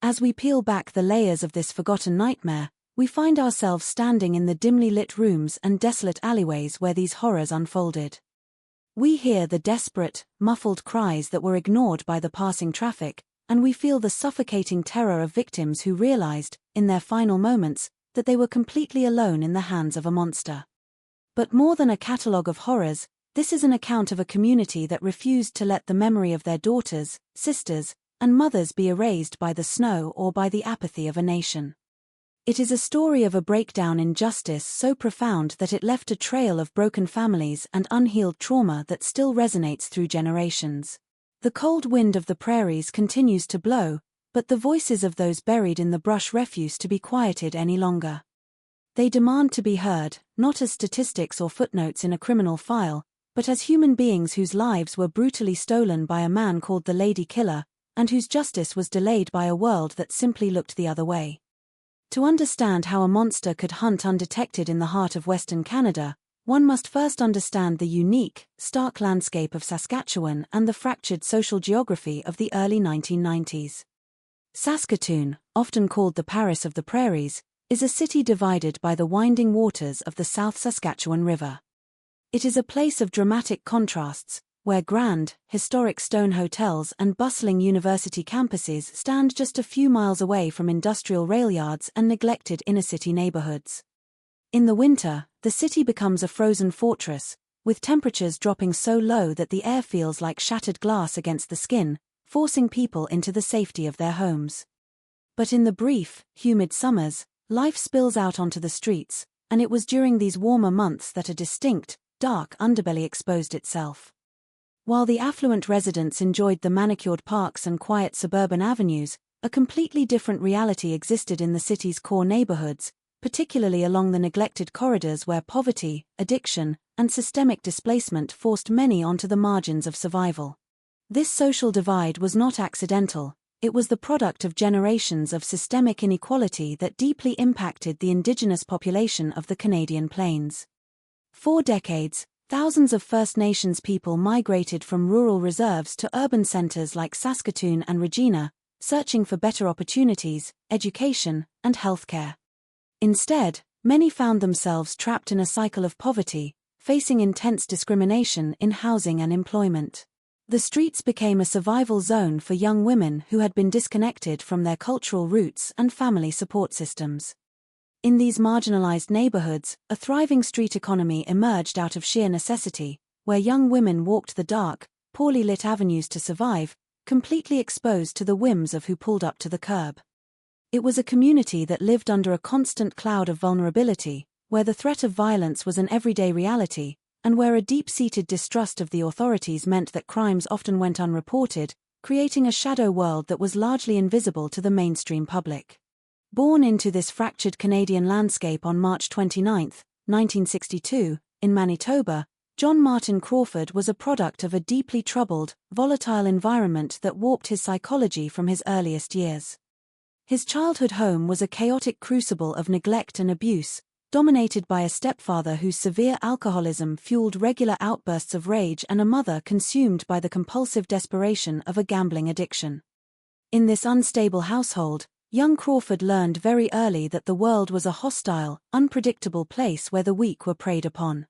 As we peel back the layers of this forgotten nightmare, we find ourselves standing in the dimly lit rooms and desolate alleyways where these horrors unfolded. We hear the desperate, muffled cries that were ignored by the passing traffic, and we feel the suffocating terror of victims who realized, in their final moments, that they were completely alone in the hands of a monster. But more than a catalogue of horrors, this is an account of a community that refused to let the memory of their daughters, sisters, and mothers be erased by the snow or by the apathy of a nation. It is a story of a breakdown in justice so profound that it left a trail of broken families and unhealed trauma that still resonates through generations. The cold wind of the prairies continues to blow, but the voices of those buried in the brush refuse to be quieted any longer. They demand to be heard, not as statistics or footnotes in a criminal file, but as human beings whose lives were brutally stolen by a man called the Lady Killer, and whose justice was delayed by a world that simply looked the other way. To understand how a monster could hunt undetected in the heart of Western Canada, one must first understand the unique, stark landscape of Saskatchewan and the fractured social geography of the early 1990s. Saskatoon, often called the Paris of the Prairies, is a city divided by the winding waters of the South Saskatchewan River. It is a place of dramatic contrasts, where grand, historic stone hotels and bustling university campuses stand just a few miles away from industrial rail yards and neglected inner-city neighborhoods. In the winter, the city becomes a frozen fortress, with temperatures dropping so low that the air feels like shattered glass against the skin, forcing people into the safety of their homes. But in the brief, humid summers, life spills out onto the streets, and it was during these warmer months that a distinct, dark underbelly exposed itself. While the affluent residents enjoyed the manicured parks and quiet suburban avenues, a completely different reality existed in the city's core neighborhoods, particularly along the neglected corridors where poverty, addiction, and systemic displacement forced many onto the margins of survival. This social divide was not accidental, it was the product of generations of systemic inequality that deeply impacted the Indigenous population of the Canadian Plains. For decades, thousands of First Nations people migrated from rural reserves to urban centers like Saskatoon and Regina, searching for better opportunities, education, and healthcare. Instead, many found themselves trapped in a cycle of poverty, facing intense discrimination in housing and employment. The streets became a survival zone for young women who had been disconnected from their cultural roots and family support systems. In these marginalized neighborhoods, a thriving street economy emerged out of sheer necessity, where young women walked the dark, poorly lit avenues to survive, completely exposed to the whims of who pulled up to the curb. It was a community that lived under a constant cloud of vulnerability, where the threat of violence was an everyday reality, and where a deep-seated distrust of the authorities meant that crimes often went unreported, creating a shadow world that was largely invisible to the mainstream public. Born into this fractured Canadian landscape on March 29, 1962, in Manitoba, John Martin Crawford was a product of a deeply troubled, volatile environment that warped his psychology from his earliest years. His childhood home was a chaotic crucible of neglect and abuse, dominated by a stepfather whose severe alcoholism fueled regular outbursts of rage and a mother consumed by the compulsive desperation of a gambling addiction. In this unstable household, young Crawford learned very early that the world was a hostile, unpredictable place where the weak were preyed upon.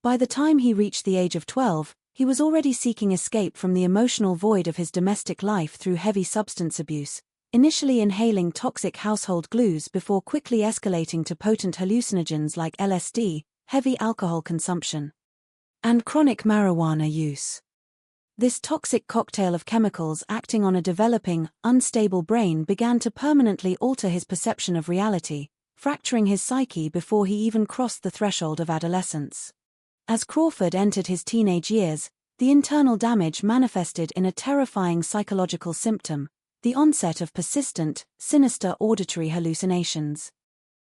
By the time he reached the age of 12, he was already seeking escape from the emotional void of his domestic life through heavy substance abuse, initially inhaling toxic household glues before quickly escalating to potent hallucinogens like LSD, heavy alcohol consumption, and chronic marijuana use. This toxic cocktail of chemicals acting on a developing, unstable brain began to permanently alter his perception of reality, fracturing his psyche before he even crossed the threshold of adolescence. As Crawford entered his teenage years, the internal damage manifested in a terrifying psychological symptom, the onset of persistent, sinister auditory hallucinations.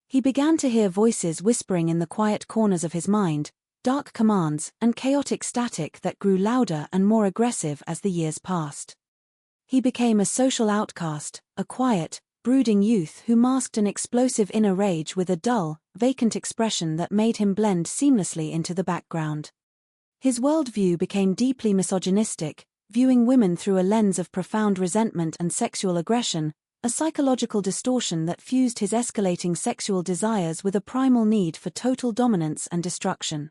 He began to hear voices whispering in the quiet corners of his mind, dark commands and chaotic static that grew louder and more aggressive as the years passed. He became a social outcast, a quiet, brooding youth who masked an explosive inner rage with a dull, vacant expression that made him blend seamlessly into the background. His worldview became deeply misogynistic, viewing women through a lens of profound resentment and sexual aggression, a psychological distortion that fused his escalating sexual desires with a primal need for total dominance and destruction.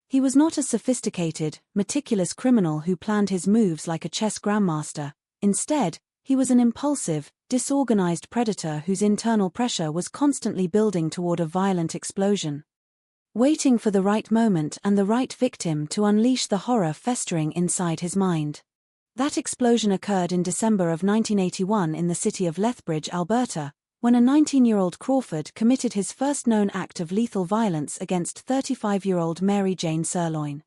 He was not a sophisticated, meticulous criminal who planned his moves like a chess grandmaster. Instead, he was an impulsive, disorganized predator whose internal pressure was constantly building toward a violent explosion. Waiting for the right moment and the right victim to unleash the horror festering inside his mind. That explosion occurred in December of 1981 in the city of Lethbridge, Alberta, when a 19-year-old Crawford committed his first known act of lethal violence against 35-year-old Mary Jane Sirloin.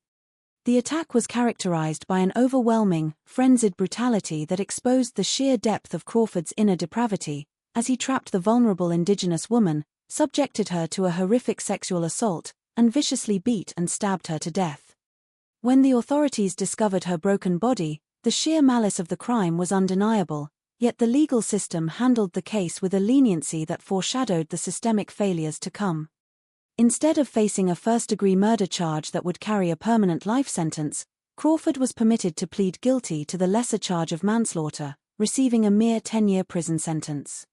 The attack was characterized by an overwhelming, frenzied brutality that exposed the sheer depth of Crawford's inner depravity, as he trapped the vulnerable Indigenous woman, subjected her to a horrific sexual assault, and viciously beat and stabbed her to death. When the authorities discovered her broken body, the sheer malice of the crime was undeniable, yet the legal system handled the case with a leniency that foreshadowed the systemic failures to come. Instead of facing a first-degree murder charge that would carry a permanent life sentence, Crawford was permitted to plead guilty to the lesser charge of manslaughter, receiving a mere 10-year prison sentence.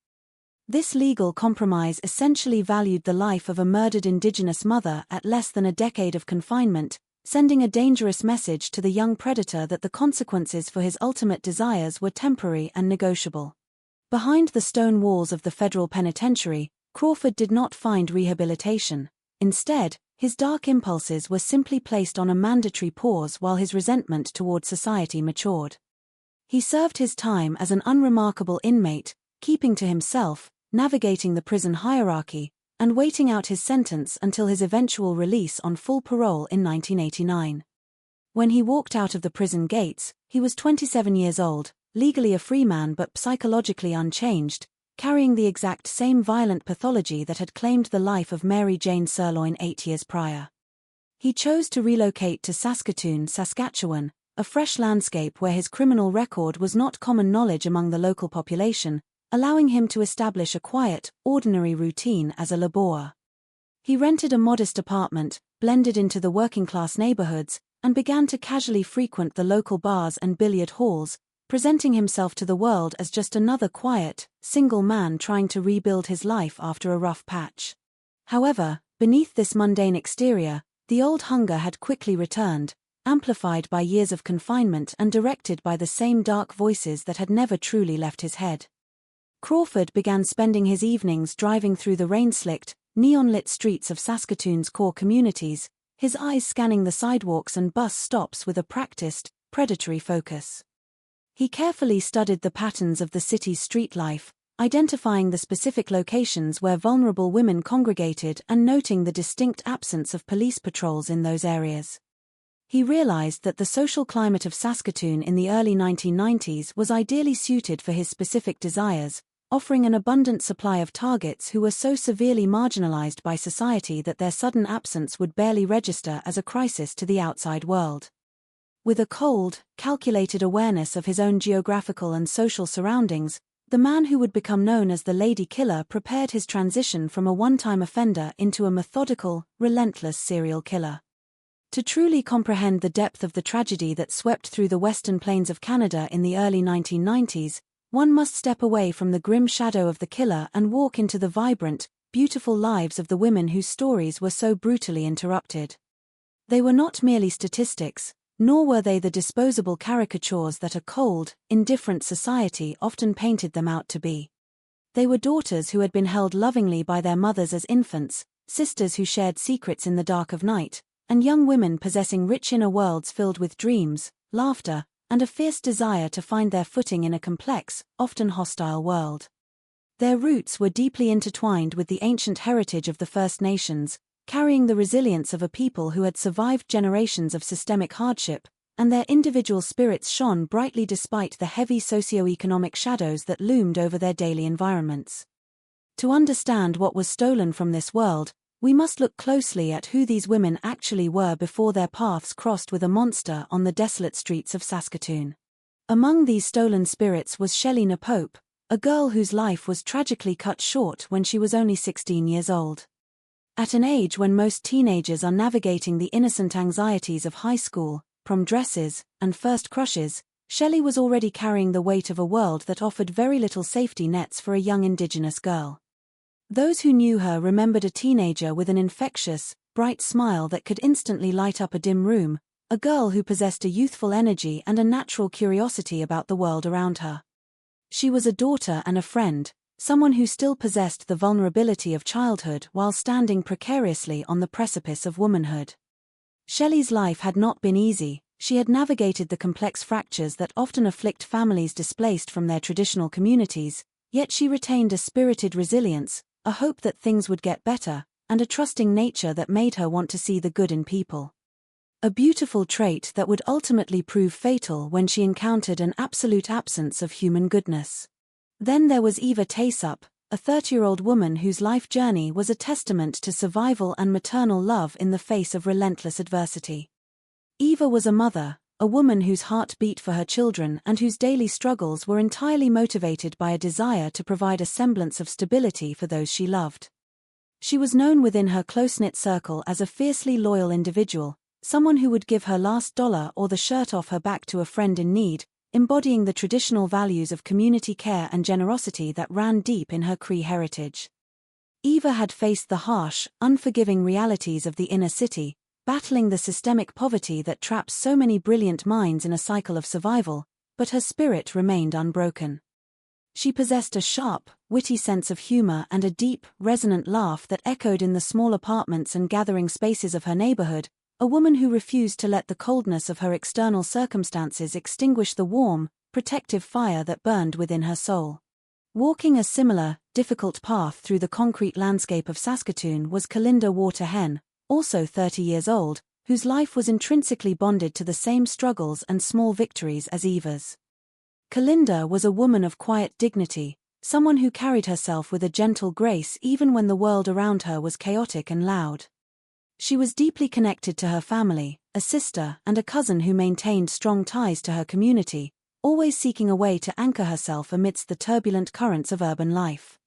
This legal compromise essentially valued the life of a murdered Indigenous mother at less than a decade of confinement, sending a dangerous message to the young predator that the consequences for his ultimate desires were temporary and negotiable. Behind the stone walls of the federal penitentiary, Crawford did not find rehabilitation. Instead, his dark impulses were simply placed on a mandatory pause while his resentment toward society matured. He served his time as an unremarkable inmate, keeping to himself, navigating the prison hierarchy, and waiting out his sentence until his eventual release on full parole in 1989. When he walked out of the prison gates, he was 27 years old, legally a free man but psychologically unchanged, carrying the exact same violent pathology that had claimed the life of Mary Jane Sirloin 8 years prior. He chose to relocate to Saskatoon, Saskatchewan, a fresh landscape where his criminal record was not common knowledge among the local population, allowing him to establish a quiet, ordinary routine as a laborer. He rented a modest apartment, blended into the working-class neighborhoods, and began to casually frequent the local bars and billiard halls, presenting himself to the world as just another quiet, single man trying to rebuild his life after a rough patch. However, beneath this mundane exterior, the old hunger had quickly returned, amplified by years of confinement and directed by the same dark voices that had never truly left his head. Crawford began spending his evenings driving through the rain-slicked, neon-lit streets of Saskatoon's core communities, his eyes scanning the sidewalks and bus stops with a practiced, predatory focus. He carefully studied the patterns of the city's street life, identifying the specific locations where vulnerable women congregated and noting the distinct absence of police patrols in those areas. He realized that the social climate of Saskatoon in the early 1990s was ideally suited for his specific desires, offering an abundant supply of targets who were so severely marginalized by society that their sudden absence would barely register as a crisis to the outside world. With a cold, calculated awareness of his own geographical and social surroundings, the man who would become known as the Lady Killer prepared his transition from a one-time offender into a methodical, relentless serial killer. To truly comprehend the depth of the tragedy that swept through the western plains of Canada in the early 1990s, one must step away from the grim shadow of the killer and walk into the vibrant, beautiful lives of the women whose stories were so brutally interrupted. They were not merely statistics, nor were they the disposable caricatures that a cold, indifferent society often painted them out to be. They were daughters who had been held lovingly by their mothers as infants, sisters who shared secrets in the dark of night, and young women possessing rich inner worlds filled with dreams, laughter, and a fierce desire to find their footing in a complex, often hostile world. Their roots were deeply intertwined with the ancient heritage of the First Nations, carrying the resilience of a people who had survived generations of systemic hardship, and their individual spirits shone brightly despite the heavy socio-economic shadows that loomed over their daily environments. To understand what was stolen from this world, we must look closely at who these women actually were before their paths crossed with a monster on the desolate streets of Saskatoon. Among these stolen spirits was Shelley Pope, a girl whose life was tragically cut short when she was only 16 years old. At an age when most teenagers are navigating the innocent anxieties of high school, prom dresses, and first crushes, Shelley was already carrying the weight of a world that offered very little safety nets for a young Indigenous girl. Those who knew her remembered a teenager with an infectious, bright smile that could instantly light up a dim room, a girl who possessed a youthful energy and a natural curiosity about the world around her. She was a daughter and a friend, someone who still possessed the vulnerability of childhood while standing precariously on the precipice of womanhood. Shelley's life had not been easy. She had navigated the complex fractures that often afflict families displaced from their traditional communities, yet she retained a spirited resilience, a hope that things would get better, and a trusting nature that made her want to see the good in people. A beautiful trait that would ultimately prove fatal when she encountered an absolute absence of human goodness. Then there was Eva Taysup, a 30-year-old woman whose life journey was a testament to survival and maternal love in the face of relentless adversity. Eva was a mother, a woman whose heart beat for her children and whose daily struggles were entirely motivated by a desire to provide a semblance of stability for those she loved. She was known within her close-knit circle as a fiercely loyal individual, someone who would give her last dollar or the shirt off her back to a friend in need, embodying the traditional values of community care and generosity that ran deep in her Cree heritage. Eva had faced the harsh, unforgiving realities of the inner city, battling the systemic poverty that traps so many brilliant minds in a cycle of survival, but her spirit remained unbroken. She possessed a sharp, witty sense of humor and a deep, resonant laugh that echoed in the small apartments and gathering spaces of her neighborhood, a woman who refused to let the coldness of her external circumstances extinguish the warm, protective fire that burned within her soul. Walking a similar, difficult path through the concrete landscape of Saskatoon was Kalinda Waterhen, also 30 years old, whose life was intrinsically bonded to the same struggles and small victories as Eva's. Kalinda was a woman of quiet dignity, someone who carried herself with a gentle grace even when the world around her was chaotic and loud. She was deeply connected to her family, a sister and a cousin who maintained strong ties to her community, always seeking a way to anchor herself amidst the turbulent currents of urban life.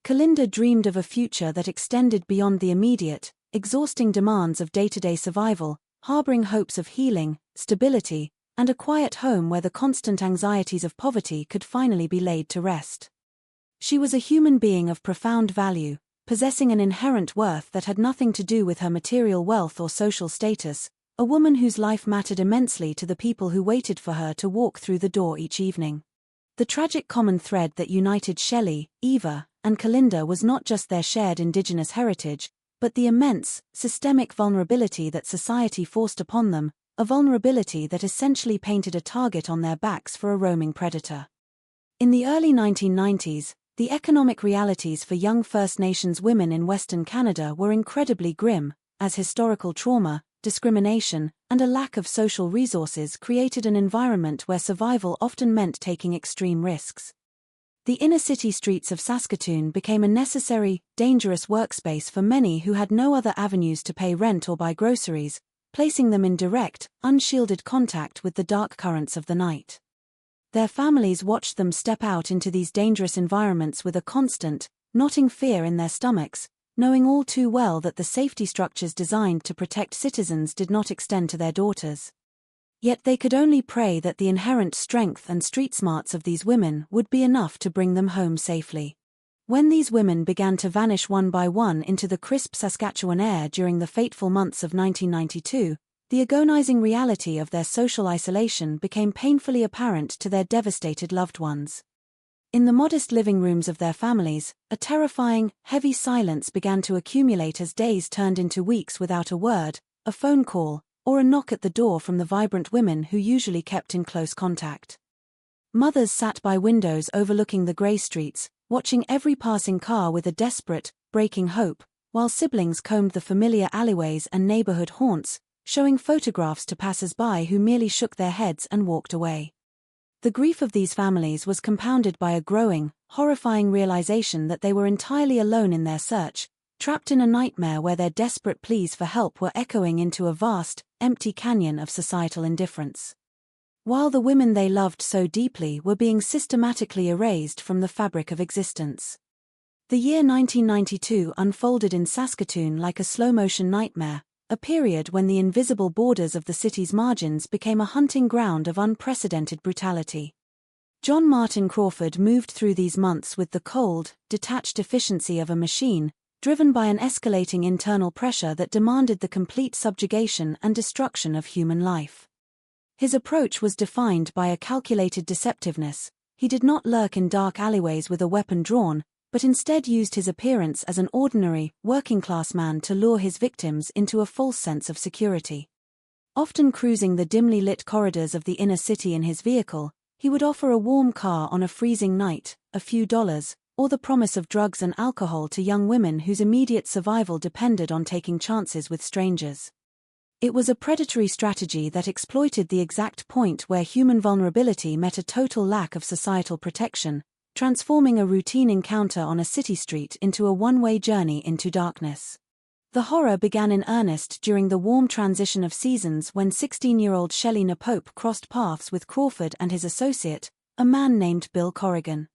Kalinda dreamed of a future that extended beyond the immediate, exhausting demands of day-to-day survival, harboring hopes of healing, stability, and a quiet home where the constant anxieties of poverty could finally be laid to rest. She was a human being of profound value, possessing an inherent worth that had nothing to do with her material wealth or social status, a woman whose life mattered immensely to the people who waited for her to walk through the door each evening. The tragic common thread that united Shelley, Eva, and Kalinda was not just their shared Indigenous heritage, but the immense, systemic vulnerability that society forced upon them, a vulnerability that essentially painted a target on their backs for a roaming predator. In the early 1990s, the economic realities for young First Nations women in Western Canada were incredibly grim, as historical trauma, discrimination, and a lack of social resources created an environment where survival often meant taking extreme risks. The inner-city streets of Saskatoon became a necessary, dangerous workspace for many who had no other avenues to pay rent or buy groceries, placing them in direct, unshielded contact with the dark currents of the night. Their families watched them step out into these dangerous environments with a constant, knotting fear in their stomachs, knowing all too well that the safety structures designed to protect citizens did not extend to their daughters. Yet they could only pray that the inherent strength and street smarts of these women would be enough to bring them home safely. When these women began to vanish one by one into the crisp Saskatchewan air during the fateful months of 1992, the agonizing reality of their social isolation became painfully apparent to their devastated loved ones. In the modest living rooms of their families, a terrifying, heavy silence began to accumulate as days turned into weeks without a word, a phone call, or a knock at the door from the vibrant women who usually kept in close contact. Mothers sat by windows overlooking the grey streets, watching every passing car with a desperate, breaking hope, while siblings combed the familiar alleyways and neighborhood haunts, showing photographs to passers-by who merely shook their heads and walked away. The grief of these families was compounded by a growing, horrifying realization that they were entirely alone in their search, trapped in a nightmare where their desperate pleas for help were echoing into a vast, empty canyon of societal indifference. While the women they loved so deeply were being systematically erased from the fabric of existence. The year 1992 unfolded in Saskatoon like a slow-motion nightmare, a period when the invisible borders of the city's margins became a hunting ground of unprecedented brutality. John Martin Crawford moved through these months with the cold, detached efficiency of a machine, driven by an escalating internal pressure that demanded the complete subjugation and destruction of human life. His approach was defined by a calculated deceptiveness. He did not lurk in dark alleyways with a weapon drawn, but instead used his appearance as an ordinary, working-class man to lure his victims into a false sense of security. Often cruising the dimly lit corridors of the inner city in his vehicle, he would offer a warm car on a freezing night, a few dollars, or the promise of drugs and alcohol to young women whose immediate survival depended on taking chances with strangers. It was a predatory strategy that exploited the exact point where human vulnerability met a total lack of societal protection, transforming a routine encounter on a city street into a one-way journey into darkness. The horror began in earnest during the warm transition of seasons when 16-year-old Shelley Napope crossed paths with Crawford and his associate, a man named Bill Corrigan.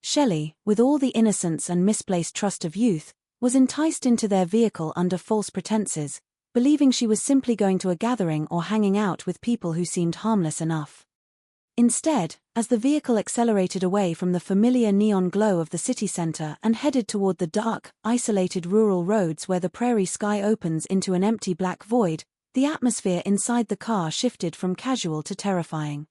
Shelley, with all the innocence and misplaced trust of youth, was enticed into their vehicle under false pretenses, believing she was simply going to a gathering or hanging out with people who seemed harmless enough. Instead, as the vehicle accelerated away from the familiar neon glow of the city center and headed toward the dark, isolated rural roads where the prairie sky opens into an empty black void, the atmosphere inside the car shifted from casual to terrifying.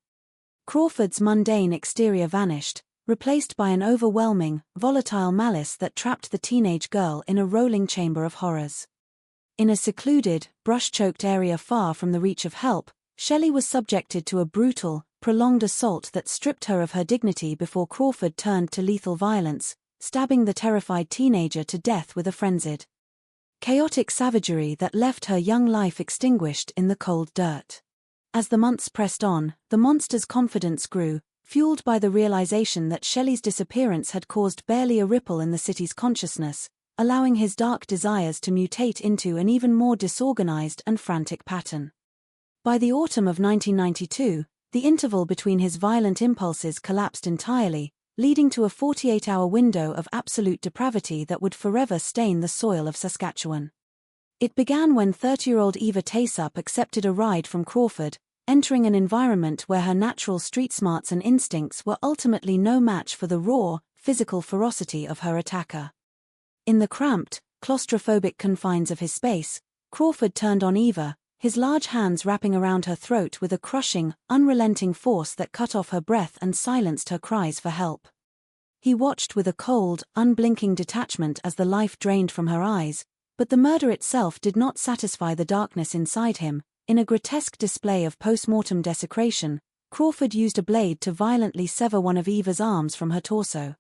Crawford's mundane exterior vanished, replaced by an overwhelming, volatile malice that trapped the teenage girl in a rolling chamber of horrors. In a secluded, brush-choked area far from the reach of help, Shelley was subjected to a brutal, prolonged assault that stripped her of her dignity before Crawford turned to lethal violence, stabbing the terrified teenager to death with a frenzied, chaotic savagery that left her young life extinguished in the cold dirt. As the months pressed on, the monster's confidence grew, fueled by the realization that Shelley's disappearance had caused barely a ripple in the city's consciousness, allowing his dark desires to mutate into an even more disorganized and frantic pattern. By the autumn of 1992, the interval between his violent impulses collapsed entirely, leading to a 48-hour window of absolute depravity that would forever stain the soil of Saskatchewan. It began when 30-year-old Eva Taysup accepted a ride from Crawford, entering an environment where her natural street smarts and instincts were ultimately no match for the raw, physical ferocity of her attacker. In the cramped, claustrophobic confines of his space, Crawford turned on Eva, his large hands wrapping around her throat with a crushing, unrelenting force that cut off her breath and silenced her cries for help. He watched with a cold, unblinking detachment as the life drained from her eyes, but the murder itself did not satisfy the darkness inside him. In a grotesque display of post-mortem desecration, Crawford used a blade to violently sever one of Eva's arms from her torso.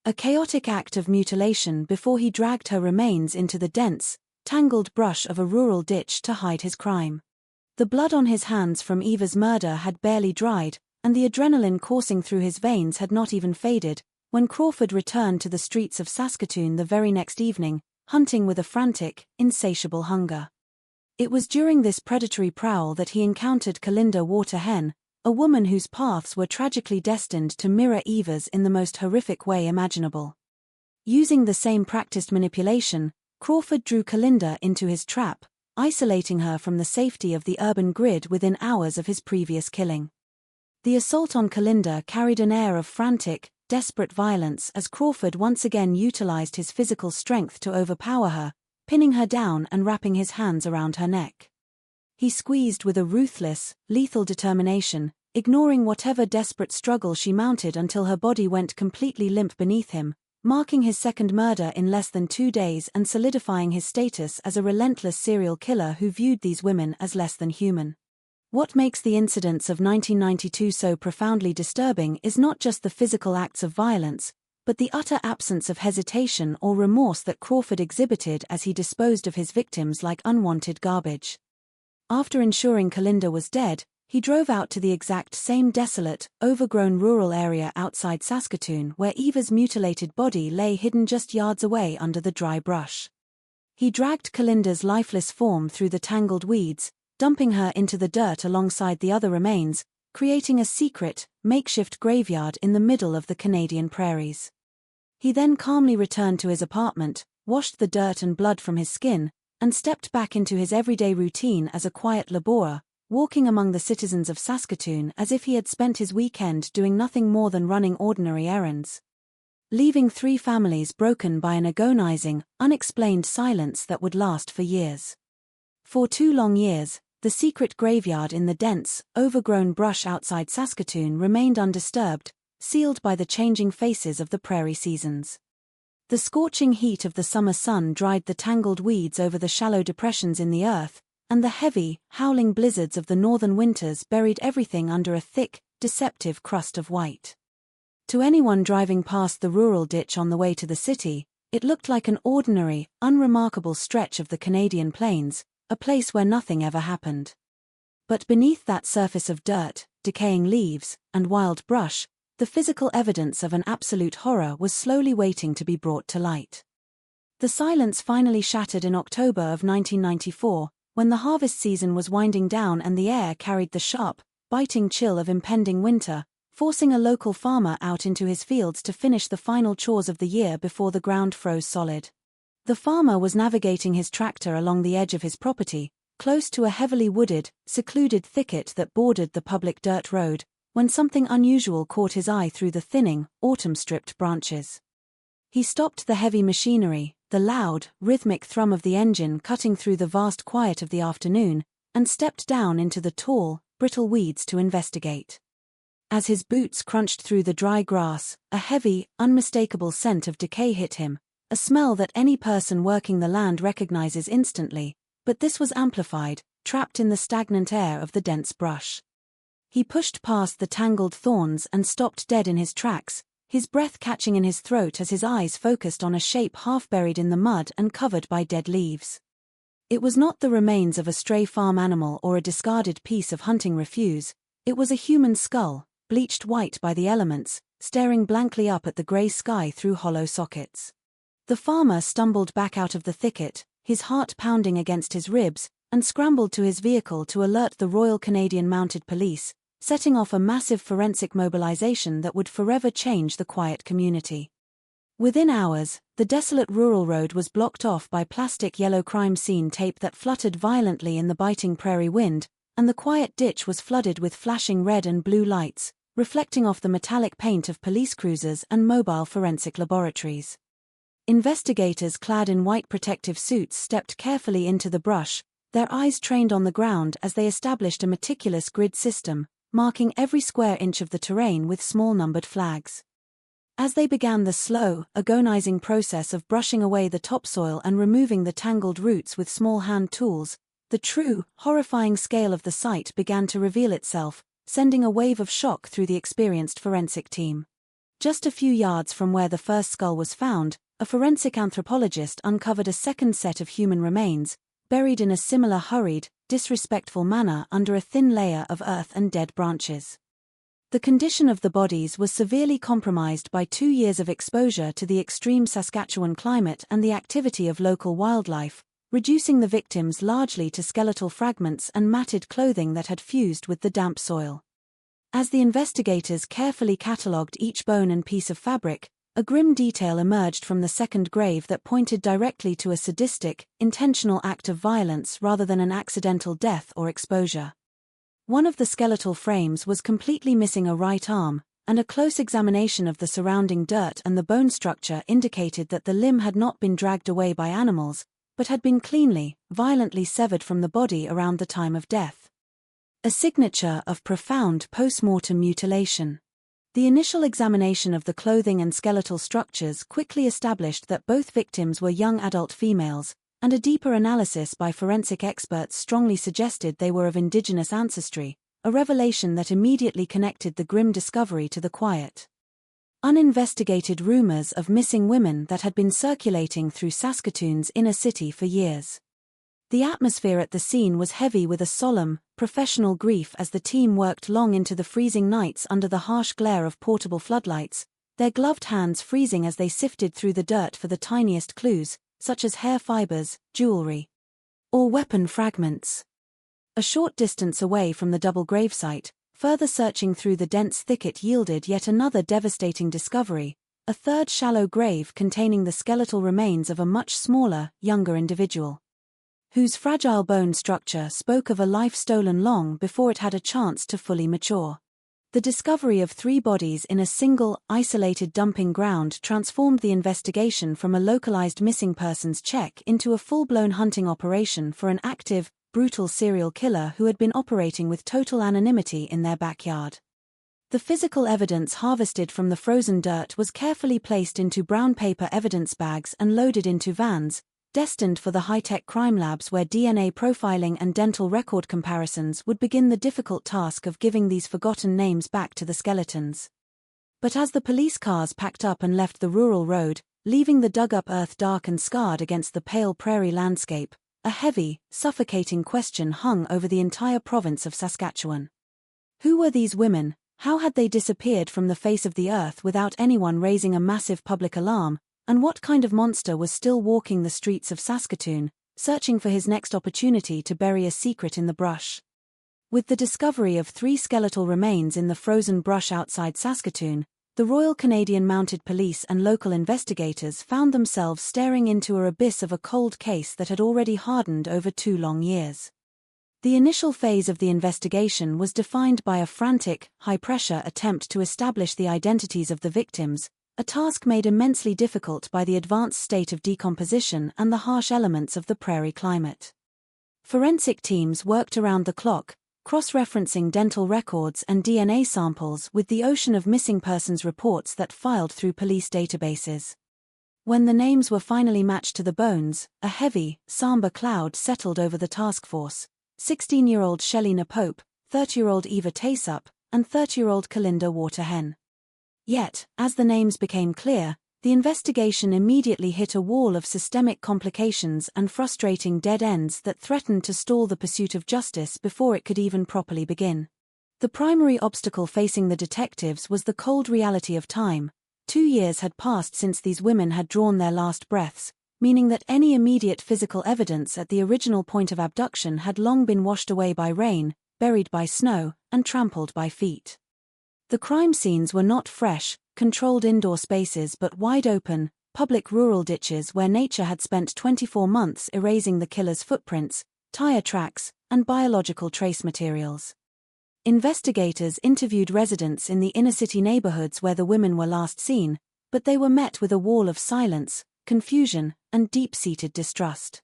A chaotic act of mutilation before he dragged her remains into the dense, tangled brush of a rural ditch to hide his crime. The blood on his hands from Eva's murder had barely dried, and the adrenaline coursing through his veins had not even faded, when Crawford returned to the streets of Saskatoon the very next evening, hunting with a frantic, insatiable hunger. It was during this predatory prowl that he encountered Kalinda Waterhen, a woman whose paths were tragically destined to mirror Eva's in the most horrific way imaginable. Using the same practiced manipulation, Crawford drew Kalinda into his trap, isolating her from the safety of the urban grid within hours of his previous killing. The assault on Kalinda carried an air of frantic, desperate violence as Crawford once again utilized his physical strength to overpower her, pinning her down and wrapping his hands around her neck. He squeezed with a ruthless, lethal determination, ignoring whatever desperate struggle she mounted until her body went completely limp beneath him, marking his second murder in less than 2 days and solidifying his status as a relentless serial killer who viewed these women as less than human. What makes the incidents of 1992 so profoundly disturbing is not just the physical acts of violence, but the utter absence of hesitation or remorse that Crawford exhibited as he disposed of his victims like unwanted garbage. After ensuring Kalinda was dead, he drove out to the exact same desolate, overgrown rural area outside Saskatoon where Eva's mutilated body lay hidden just yards away under the dry brush. He dragged Kalinda's lifeless form through the tangled weeds, dumping her into the dirt alongside the other remains, creating a secret, makeshift graveyard in the middle of the Canadian prairies. He then calmly returned to his apartment, washed the dirt and blood from his skin, and stepped back into his everyday routine as a quiet laborer, walking among the citizens of Saskatoon as if he had spent his weekend doing nothing more than running ordinary errands. Leaving 3 families broken by an agonizing, unexplained silence that would last for years. For 2 long years, the secret graveyard in the dense, overgrown brush outside Saskatoon remained undisturbed, sealed by the changing faces of the prairie seasons. The scorching heat of the summer sun dried the tangled weeds over the shallow depressions in the earth, and the heavy, howling blizzards of the northern winters buried everything under a thick, deceptive crust of white. To anyone driving past the rural ditch on the way to the city, it looked like an ordinary, unremarkable stretch of the Canadian plains, a place where nothing ever happened. But beneath that surface of dirt, decaying leaves, and wild brush, the physical evidence of an absolute horror was slowly waiting to be brought to light. The silence finally shattered in October of 1994, when the harvest season was winding down and the air carried the sharp, biting chill of impending winter, forcing a local farmer out into his fields to finish the final chores of the year before the ground froze solid. The farmer was navigating his tractor along the edge of his property, close to a heavily wooded, secluded thicket that bordered the public dirt road, when something unusual caught his eye through the thinning, autumn-stripped branches. He stopped the heavy machinery, the loud, rhythmic thrum of the engine cutting through the vast quiet of the afternoon, and stepped down into the tall, brittle weeds to investigate. As his boots crunched through the dry grass, a heavy, unmistakable scent of decay hit him, a smell that any person working the land recognizes instantly, but this was amplified, trapped in the stagnant air of the dense brush. He pushed past the tangled thorns and stopped dead in his tracks, his breath catching in his throat as his eyes focused on a shape half buried in the mud and covered by dead leaves. It was not the remains of a stray farm animal or a discarded piece of hunting refuse, it was a human skull, bleached white by the elements, staring blankly up at the grey sky through hollow sockets. The farmer stumbled back out of the thicket, his heart pounding against his ribs, and scrambled to his vehicle to alert the Royal Canadian Mounted Police, setting off a massive forensic mobilization that would forever change the quiet community. Within hours, the desolate rural road was blocked off by plastic yellow crime scene tape that fluttered violently in the biting prairie wind, and the quiet ditch was flooded with flashing red and blue lights, reflecting off the metallic paint of police cruisers and mobile forensic laboratories. Investigators clad in white protective suits stepped carefully into the brush, their eyes trained on the ground as they established a meticulous grid system, marking every square inch of the terrain with small numbered flags. As they began the slow, agonizing process of brushing away the topsoil and removing the tangled roots with small hand tools, the true, horrifying scale of the site began to reveal itself, sending a wave of shock through the experienced forensic team. Just a few yards from where the first skull was found, a forensic anthropologist uncovered a second set of human remains, buried in a similar hurried, disrespectful manner under a thin layer of earth and dead branches. The condition of the bodies was severely compromised by 2 years of exposure to the extreme Saskatchewan climate and the activity of local wildlife, reducing the victims largely to skeletal fragments and matted clothing that had fused with the damp soil. As the investigators carefully catalogued each bone and piece of fabric, a grim detail emerged from the second grave that pointed directly to a sadistic, intentional act of violence rather than an accidental death or exposure. One of the skeletal frames was completely missing a right arm, and a close examination of the surrounding dirt and the bone structure indicated that the limb had not been dragged away by animals, but had been cleanly, violently severed from the body around the time of death. A signature of profound post-mortem mutilation. The initial examination of the clothing and skeletal structures quickly established that both victims were young adult females, and a deeper analysis by forensic experts strongly suggested they were of indigenous ancestry, a revelation that immediately connected the grim discovery to the quiet, uninvestigated rumors of missing women that had been circulating through Saskatoon's inner city for years. The atmosphere at the scene was heavy with a solemn, professional grief as the team worked long into the freezing nights under the harsh glare of portable floodlights, their gloved hands freezing as they sifted through the dirt for the tiniest clues, such as hair fibers, jewelry, or weapon fragments. A short distance away from the double gravesite, further searching through the dense thicket yielded yet another devastating discovery, a third shallow grave containing the skeletal remains of a much smaller, younger individual, whose fragile bone structure spoke of a life stolen long before it had a chance to fully mature. The discovery of 3 bodies in a single, isolated dumping ground transformed the investigation from a localized missing persons check into a full-blown hunting operation for an active, brutal serial killer who had been operating with total anonymity in their backyard. The physical evidence harvested from the frozen dirt was carefully placed into brown paper evidence bags and loaded into vans, destined for the high-tech crime labs where DNA profiling and dental record comparisons would begin the difficult task of giving these forgotten names back to the skeletons. But as the police cars packed up and left the rural road, leaving the dug-up earth dark and scarred against the pale prairie landscape, a heavy, suffocating question hung over the entire province of Saskatchewan. Who were these women? How had they disappeared from the face of the earth without anyone raising a massive public alarm? And what kind of monster was still walking the streets of Saskatoon, searching for his next opportunity to bury a secret in the brush? With the discovery of 3 skeletal remains in the frozen brush outside Saskatoon, the Royal Canadian Mounted Police and local investigators found themselves staring into an abyss of a cold case that had already hardened over 2 long years. The initial phase of the investigation was defined by a frantic, high-pressure attempt to establish the identities of the victims, a task made immensely difficult by the advanced state of decomposition and the harsh elements of the prairie climate. Forensic teams worked around the clock, cross-referencing dental records and DNA samples with the ocean of missing persons reports that filed through police databases. When the names were finally matched to the bones, a heavy, somber cloud settled over the task force. 16-year-old Shelley Napope, 30-year-old Eva Taysup, and 30-year-old Kalinda Waterhen. Yet, as the names became clear, the investigation immediately hit a wall of systemic complications and frustrating dead ends that threatened to stall the pursuit of justice before it could even properly begin. The primary obstacle facing the detectives was the cold reality of time. 2 years had passed since these women had drawn their last breaths, meaning that any immediate physical evidence at the original point of abduction had long been washed away by rain, buried by snow, and trampled by feet. The crime scenes were not fresh, controlled indoor spaces but wide-open, public rural ditches where nature had spent 24 months erasing the killer's footprints, tire tracks, and biological trace materials. Investigators interviewed residents in the inner-city neighborhoods where the women were last seen, but they were met with a wall of silence, confusion, and deep-seated distrust.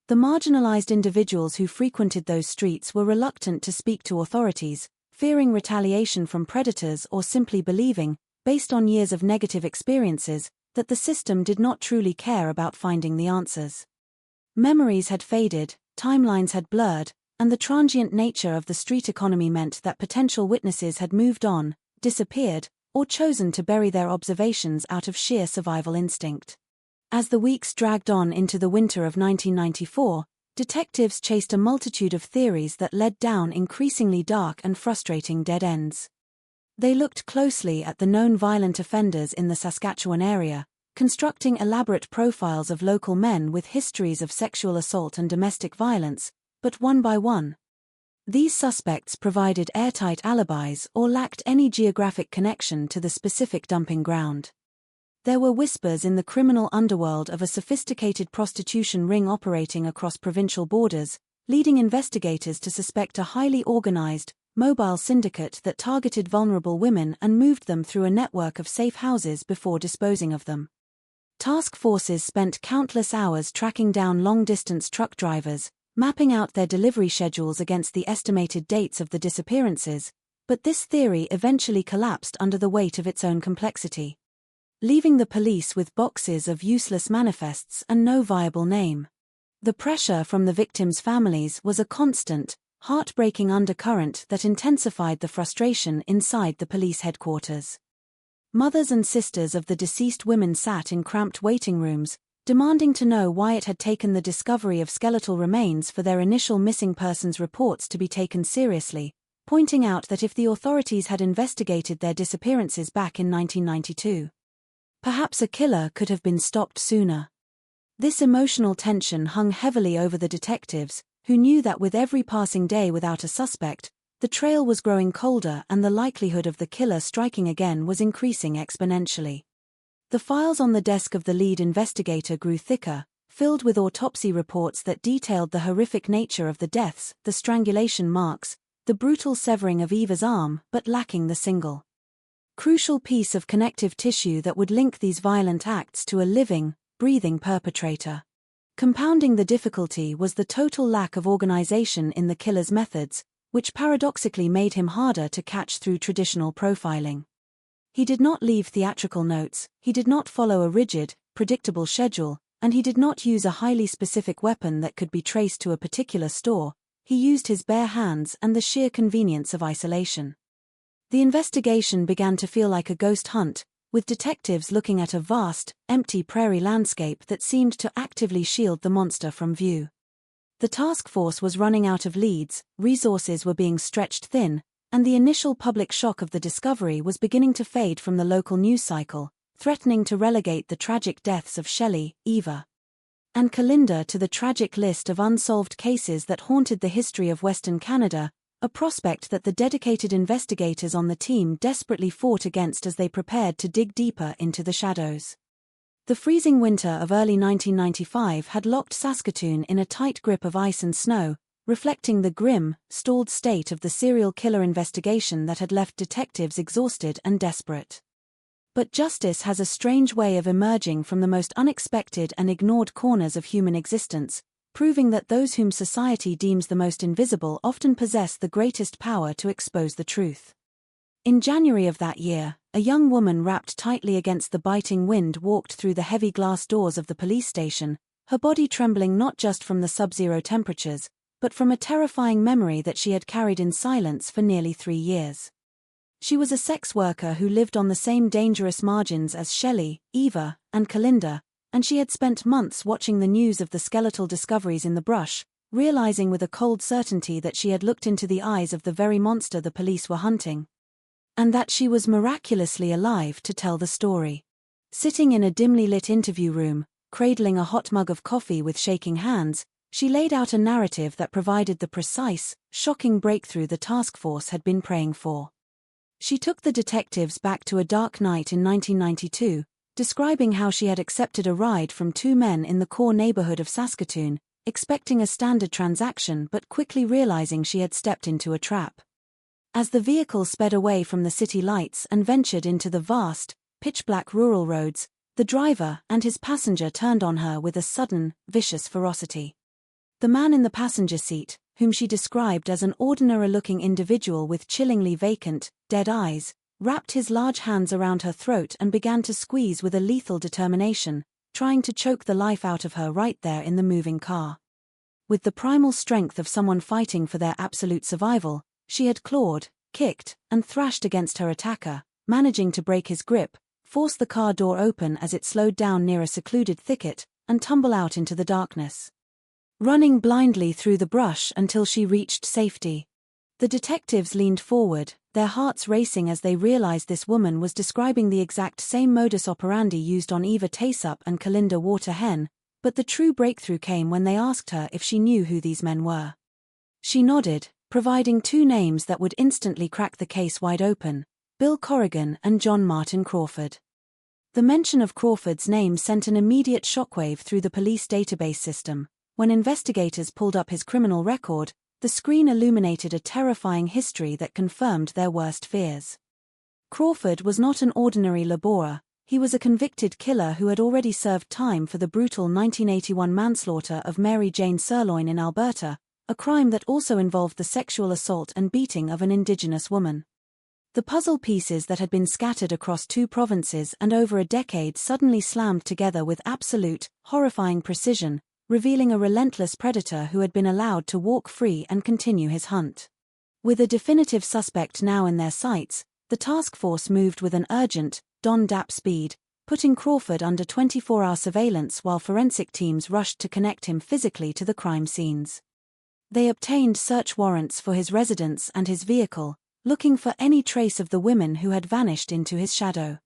The marginalized individuals who frequented those streets were reluctant to speak to authorities, fearing retaliation from predators or simply believing, based on years of negative experiences, that the system did not truly care about finding the answers. Memories had faded, timelines had blurred, and the transient nature of the street economy meant that potential witnesses had moved on, disappeared, or chosen to bury their observations out of sheer survival instinct. As the weeks dragged on into the winter of 1994, detectives chased a multitude of theories that led down increasingly dark and frustrating dead ends. They looked closely at the known violent offenders in the Saskatchewan area, constructing elaborate profiles of local men with histories of sexual assault and domestic violence, but one by one, these suspects provided airtight alibis or lacked any geographic connection to the specific dumping ground. There were whispers in the criminal underworld of a sophisticated prostitution ring operating across provincial borders, leading investigators to suspect a highly organized, mobile syndicate that targeted vulnerable women and moved them through a network of safe houses before disposing of them. Task forces spent countless hours tracking down long-distance truck drivers, mapping out their delivery schedules against the estimated dates of the disappearances, but this theory eventually collapsed under the weight of its own complexity, leaving the police with boxes of useless manifests and no viable name. The pressure from the victims' families was a constant, heartbreaking undercurrent that intensified the frustration inside the police headquarters. mothers and sisters of the deceased women sat in cramped waiting rooms, demanding to know why it had taken the discovery of skeletal remains for their initial missing persons reports to be taken seriously, pointing out that if the authorities had investigated their disappearances back in 1992, perhaps a killer could have been stopped sooner. This emotional tension hung heavily over the detectives, who knew that with every passing day without a suspect, the trail was growing colder and the likelihood of the killer striking again was increasing exponentially. The files on the desk of the lead investigator grew thicker, filled with autopsy reports that detailed the horrific nature of the deaths, the strangulation marks, the brutal severing of Eva's arm, but lacking the single crucial piece of connective tissue that would link these violent acts to a living, breathing perpetrator. Compounding the difficulty was the total lack of organization in the killer's methods, which paradoxically made him harder to catch through traditional profiling. He did not leave theatrical notes, he did not follow a rigid, predictable schedule, and he did not use a highly specific weapon that could be traced to a particular store. He used his bare hands and the sheer convenience of isolation. The investigation began to feel like a ghost hunt, with detectives looking at a vast, empty prairie landscape that seemed to actively shield the monster from view. The task force was running out of leads, resources were being stretched thin, and the initial public shock of the discovery was beginning to fade from the local news cycle, threatening to relegate the tragic deaths of Shelley, Eva, and Kalinda to the tragic list of unsolved cases that haunted the history of Western Canada, a prospect that the dedicated investigators on the team desperately fought against as they prepared to dig deeper into the shadows. The freezing winter of early 1995 had locked Saskatoon in a tight grip of ice and snow, reflecting the grim, stalled state of the serial killer investigation that had left detectives exhausted and desperate. But justice has a strange way of emerging from the most unexpected and ignored corners of human existence, proving that those whom society deems the most invisible often possess the greatest power to expose the truth. In January of that year, a young woman wrapped tightly against the biting wind walked through the heavy glass doors of the police station, her body trembling not just from the sub-zero temperatures, but from a terrifying memory that she had carried in silence for nearly 3 years. She was a sex worker who lived on the same dangerous margins as Shelley, Eva, and Kalinda, and she had spent months watching the news of the skeletal discoveries in the brush, realizing with a cold certainty that she had looked into the eyes of the very monster the police were hunting, and that she was miraculously alive to tell the story. Sitting in a dimly lit interview room, cradling a hot mug of coffee with shaking hands, she laid out a narrative that provided the precise, shocking breakthrough the task force had been praying for. She took the detectives back to a dark night in 1992, describing how she had accepted a ride from 2 men in the core neighborhood of Saskatoon, expecting a standard transaction but quickly realizing she had stepped into a trap. As the vehicle sped away from the city lights and ventured into the vast, pitch-black rural roads, the driver and his passenger turned on her with a sudden, vicious ferocity. The man in the passenger seat, whom she described as an ordinary-looking individual with chillingly vacant, dead eyes, wrapped his large hands around her throat and began to squeeze with a lethal determination, trying to choke the life out of her right there in the moving car. With the primal strength of someone fighting for their absolute survival, she had clawed, kicked, and thrashed against her attacker, managing to break his grip, force the car door open as it slowed down near a secluded thicket, and tumble out into the darkness, running blindly through the brush until she reached safety. The detectives leaned forward, their hearts racing as they realized this woman was describing the exact same modus operandi used on Eva Taysup and Kalinda Waterhen, but the true breakthrough came when they asked her if she knew who these men were. She nodded, providing 2 names that would instantly crack the case wide open: Bill Corrigan and John Martin Crawford. The mention of Crawford's name sent an immediate shockwave through the police database system. When investigators pulled up his criminal record, the screen illuminated a terrifying history that confirmed their worst fears. Crawford was not an ordinary laborer, he was a convicted killer who had already served time for the brutal 1981 manslaughter of Mary Jane Sirloin in Alberta, a crime that also involved the sexual assault and beating of an Indigenous woman. The puzzle pieces that had been scattered across 2 provinces and over a decade suddenly slammed together with absolute, horrifying precision, revealing a relentless predator who had been allowed to walk free and continue his hunt. With a definitive suspect now in their sights, the task force moved with an urgent, dawn-dap speed, putting Crawford under 24-hour surveillance while forensic teams rushed to connect him physically to the crime scenes. They obtained search warrants for his residence and his vehicle, looking for any trace of the women who had vanished into his shadow.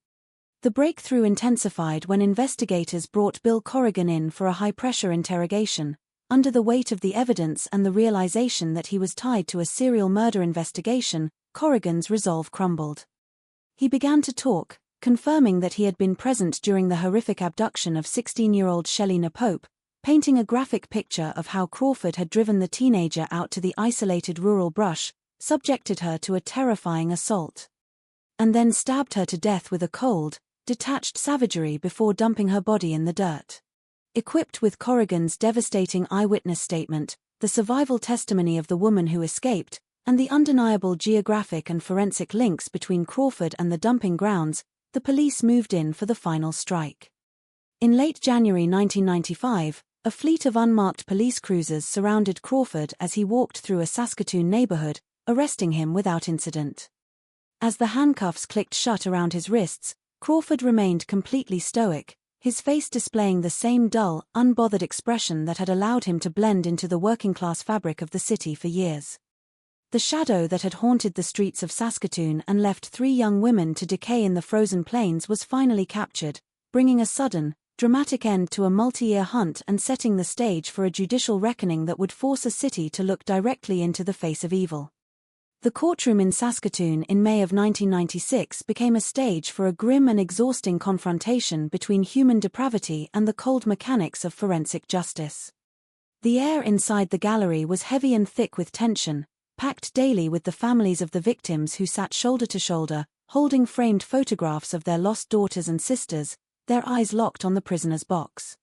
The breakthrough intensified when investigators brought Bill Corrigan in for a high-pressure interrogation, under the weight of the evidence and the realization that he was tied to a serial murder investigation. Corrigan's resolve crumbled. He began to talk, confirming that he had been present during the horrific abduction of 16-year-old Shelina Pope, painting a graphic picture of how Crawford had driven the teenager out to the isolated rural brush, subjected her to a terrifying assault, and then stabbed her to death with a cold, detached savagery before dumping her body in the dirt. Equipped with Corrigan's devastating eyewitness statement, the survival testimony of the woman who escaped, and the undeniable geographic and forensic links between Crawford and the dumping grounds, the police moved in for the final strike. In late January 1995, a fleet of unmarked police cruisers surrounded Crawford as he walked through a Saskatoon neighborhood, arresting him without incident. As the handcuffs clicked shut around his wrists, Crawford remained completely stoic, his face displaying the same dull, unbothered expression that had allowed him to blend into the working-class fabric of the city for years. The shadow that had haunted the streets of Saskatoon and left 3 young women to decay in the frozen plains was finally captured, bringing a sudden, dramatic end to a multi-year hunt and setting the stage for a judicial reckoning that would force a city to look directly into the face of evil. The courtroom in Saskatoon in May of 1996 became a stage for a grim and exhausting confrontation between human depravity and the cold mechanics of forensic justice. The air inside the gallery was heavy and thick with tension, packed daily with the families of the victims who sat shoulder to shoulder, holding framed photographs of their lost daughters and sisters, their eyes locked on the prisoner's box.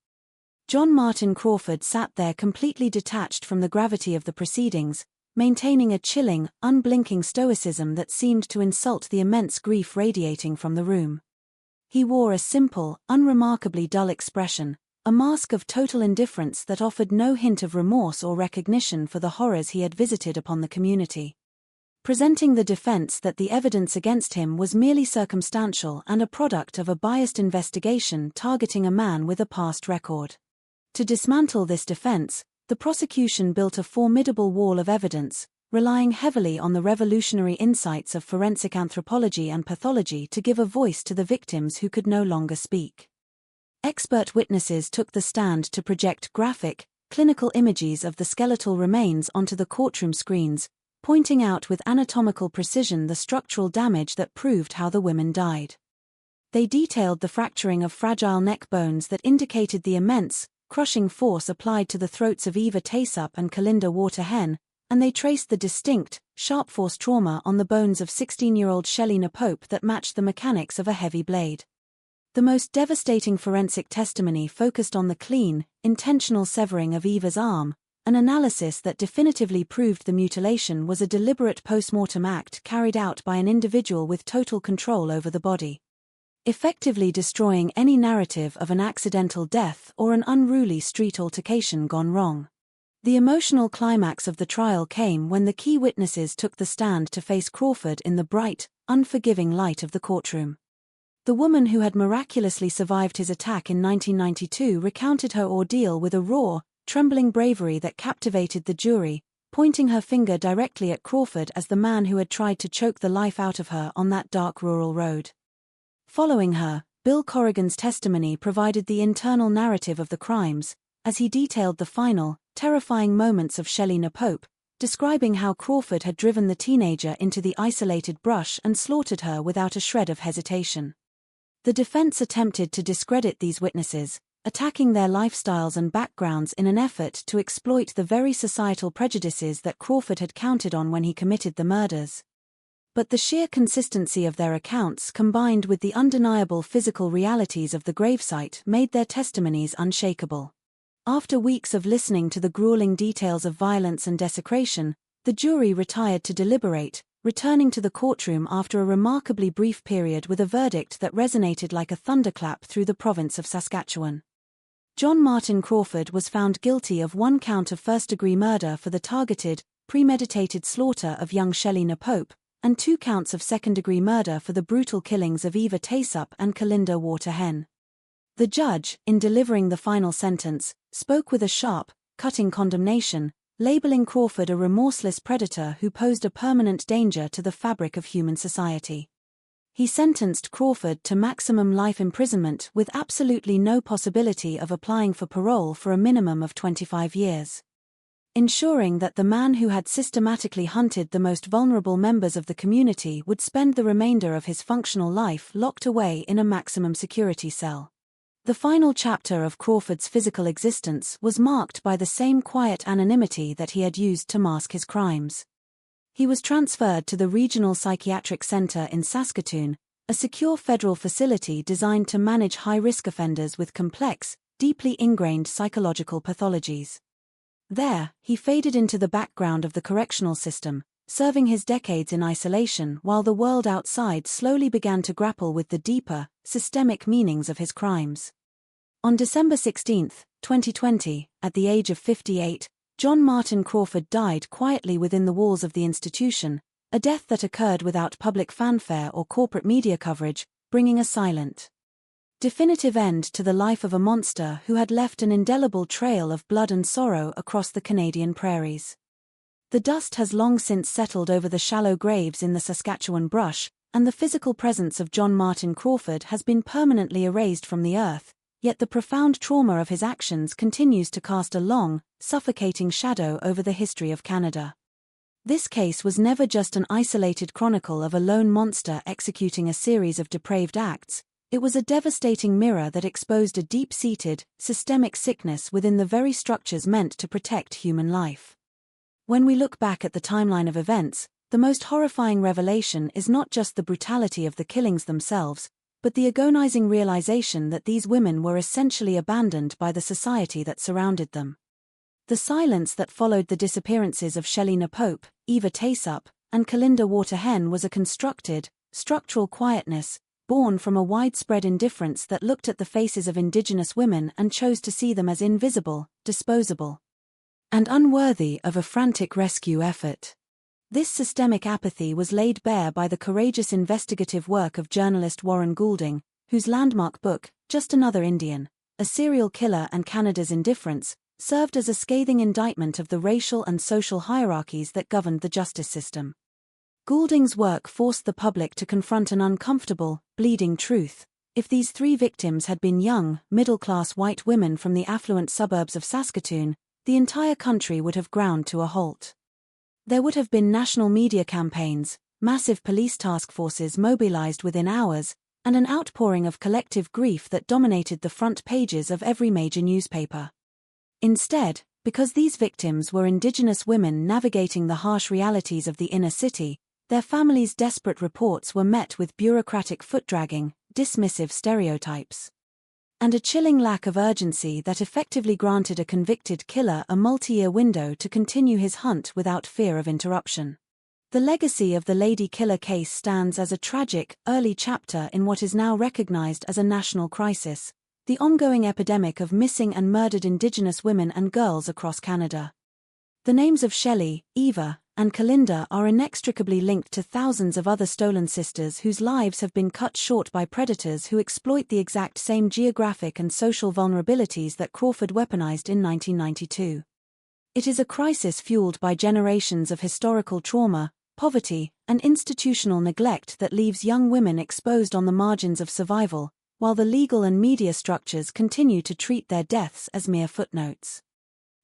John Martin Crawford sat there completely detached from the gravity of the proceedings, maintaining a chilling, unblinking stoicism that seemed to insult the immense grief radiating from the room. He wore a simple, unremarkably dull expression, a mask of total indifference that offered no hint of remorse or recognition for the horrors he had visited upon the community. Presenting the defense that the evidence against him was merely circumstantial and a product of a biased investigation targeting a man with a past record. To dismantle this defense, the prosecution built a formidable wall of evidence, relying heavily on the revolutionary insights of forensic anthropology and pathology to give a voice to the victims who could no longer speak. Expert witnesses took the stand to project graphic, clinical images of the skeletal remains onto the courtroom screens, pointing out with anatomical precision the structural damage that proved how the women died. They detailed the fracturing of fragile neck bones that indicated the immense, crushing force applied to the throats of Eva Taysup and Kalinda Waterhen, and they traced the distinct, sharp force trauma on the bones of 16-year-old Shelina Pope that matched the mechanics of a heavy blade. The most devastating forensic testimony focused on the clean, intentional severing of Eva's arm, an analysis that definitively proved the mutilation was a deliberate post-mortem act carried out by an individual with total control over the body, effectively destroying any narrative of an accidental death or an unruly street altercation gone wrong. The emotional climax of the trial came when the key witnesses took the stand to face Crawford in the bright, unforgiving light of the courtroom. The woman who had miraculously survived his attack in 1992 recounted her ordeal with a raw, trembling bravery that captivated the jury, pointing her finger directly at Crawford as the man who had tried to choke the life out of her on that dark rural road. Following her, Bill Corrigan's testimony provided the internal narrative of the crimes, as he detailed the final, terrifying moments of Shelina Pope, describing how Crawford had driven the teenager into the isolated brush and slaughtered her without a shred of hesitation. The defense attempted to discredit these witnesses, attacking their lifestyles and backgrounds in an effort to exploit the very societal prejudices that Crawford had counted on when he committed the murders. But the sheer consistency of their accounts combined with the undeniable physical realities of the gravesite made their testimonies unshakable. After weeks of listening to the grueling details of violence and desecration, the jury retired to deliberate, returning to the courtroom after a remarkably brief period with a verdict that resonated like a thunderclap through the province of Saskatchewan. John Martin Crawford was found guilty of 1 count of first-degree murder for the targeted, premeditated slaughter of young Shelina Pope, and 2 counts of second-degree murder for the brutal killings of Eva Taysup and Kalinda Waterhen. The judge, in delivering the final sentence, spoke with a sharp, cutting condemnation, labeling Crawford a remorseless predator who posed a permanent danger to the fabric of human society. He sentenced Crawford to maximum life imprisonment with absolutely no possibility of applying for parole for a minimum of 25 years. Ensuring that the man who had systematically hunted the most vulnerable members of the community would spend the remainder of his functional life locked away in a maximum security cell. The final chapter of Crawford's physical existence was marked by the same quiet anonymity that he had used to mask his crimes. He was transferred to the Regional Psychiatric Center in Saskatoon, a secure federal facility designed to manage high-risk offenders with complex, deeply ingrained psychological pathologies. There, he faded into the background of the correctional system, serving his decades in isolation while the world outside slowly began to grapple with the deeper, systemic meanings of his crimes. On December 16, 2020, at the age of 58, John Martin Crawford died quietly within the walls of the institution, a death that occurred without public fanfare or corporate media coverage, bringing a silent, definitive end to the life of a monster who had left an indelible trail of blood and sorrow across the Canadian prairies. The dust has long since settled over the shallow graves in the Saskatchewan brush, and the physical presence of John Martin Crawford has been permanently erased from the earth, yet the profound trauma of his actions continues to cast a long, suffocating shadow over the history of Canada. This case was never just an isolated chronicle of a lone monster executing a series of depraved acts. It was a devastating mirror that exposed a deep-seated, systemic sickness within the very structures meant to protect human life. When we look back at the timeline of events, the most horrifying revelation is not just the brutality of the killings themselves, but the agonizing realization that these women were essentially abandoned by the society that surrounded them. The silence that followed the disappearances of Shelina Pope, Eva Taysup, and Kalinda Waterhen was a constructed, structural quietness, born from a widespread indifference that looked at the faces of Indigenous women and chose to see them as invisible, disposable, and unworthy of a frantic rescue effort. This systemic apathy was laid bare by the courageous investigative work of journalist Warren Goulding, whose landmark book, Just Another Indian, A Serial Killer and Canada's Indifference, served as a scathing indictment of the racial and social hierarchies that governed the justice system. Goulding's work forced the public to confront an uncomfortable, bleeding truth. If these 3 victims had been young, middle-class white women from the affluent suburbs of Saskatoon, the entire country would have ground to a halt. There would have been national media campaigns, massive police task forces mobilized within hours, and an outpouring of collective grief that dominated the front pages of every major newspaper. Instead, because these victims were Indigenous women navigating the harsh realities of the inner city, their families' desperate reports were met with bureaucratic foot-dragging, dismissive stereotypes, and a chilling lack of urgency that effectively granted a convicted killer a multi-year window to continue his hunt without fear of interruption. The legacy of the Lady Killer case stands as a tragic, early chapter in what is now recognized as a national crisis, the ongoing epidemic of missing and murdered Indigenous women and girls across Canada. The names of Shelley, Eva, and Kalinda are inextricably linked to thousands of other stolen sisters whose lives have been cut short by predators who exploit the exact same geographic and social vulnerabilities that Crawford weaponized in 1992. It is a crisis fueled by generations of historical trauma, poverty, and institutional neglect that leaves young women exposed on the margins of survival, while the legal and media structures continue to treat their deaths as mere footnotes.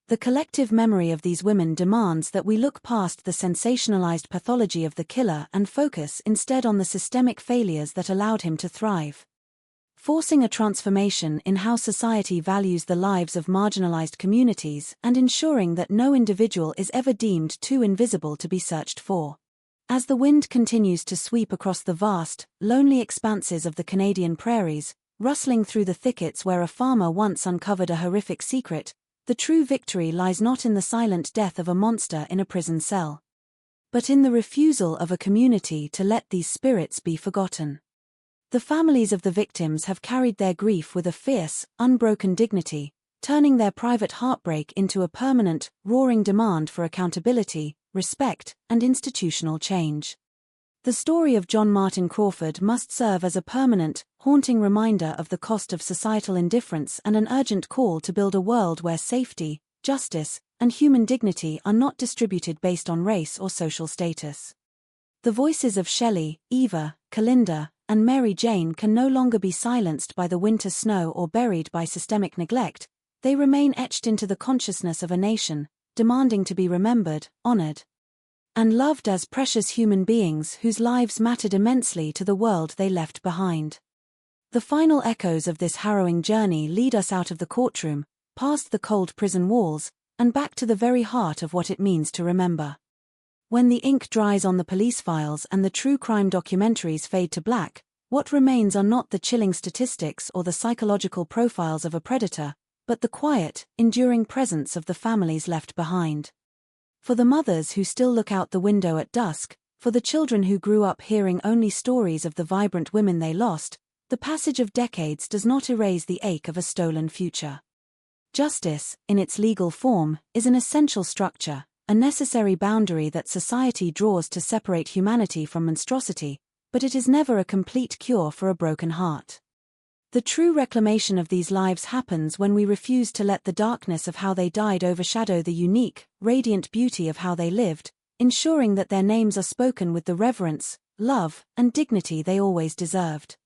The collective memory of these women demands that we look past the sensationalized pathology of the killer and focus instead on the systemic failures that allowed him to thrive. Forcing a transformation in how society values the lives of marginalized communities and ensuring that no individual is ever deemed too invisible to be searched for. As the wind continues to sweep across the vast, lonely expanses of the Canadian prairies, rustling through the thickets where a farmer once uncovered a horrific secret, the true victory lies not in the silent death of a monster in a prison cell, but in the refusal of a community to let these spirits be forgotten. The families of the victims have carried their grief with a fierce, unbroken dignity, turning their private heartbreak into a permanent, roaring demand for accountability, respect, and institutional change. The story of John Martin Crawford must serve as a permanent, haunting reminder of the cost of societal indifference and an urgent call to build a world where safety, justice, and human dignity are not distributed based on race or social status. The voices of Shelley, Eva, Kalinda, and Mary Jane can no longer be silenced by the winter snow or buried by systemic neglect. They remain etched into the consciousness of a nation, demanding to be remembered, honored, and loved as precious human beings whose lives mattered immensely to the world they left behind. The final echoes of this harrowing journey lead us out of the courtroom, past the cold prison walls, and back to the very heart of what it means to remember. When the ink dries on the police files and the true crime documentaries fade to black, what remains are not the chilling statistics or the psychological profiles of a predator, but the quiet, enduring presence of the families left behind. For the mothers who still look out the window at dusk, for the children who grew up hearing only stories of the vibrant women they lost, the passage of decades does not erase the ache of a stolen future. Justice, in its legal form, is an essential structure, a necessary boundary that society draws to separate humanity from monstrosity, but it is never a complete cure for a broken heart. The true reclamation of these lives happens when we refuse to let the darkness of how they died overshadow the unique, radiant beauty of how they lived, ensuring that their names are spoken with the reverence, love, and dignity they always deserved.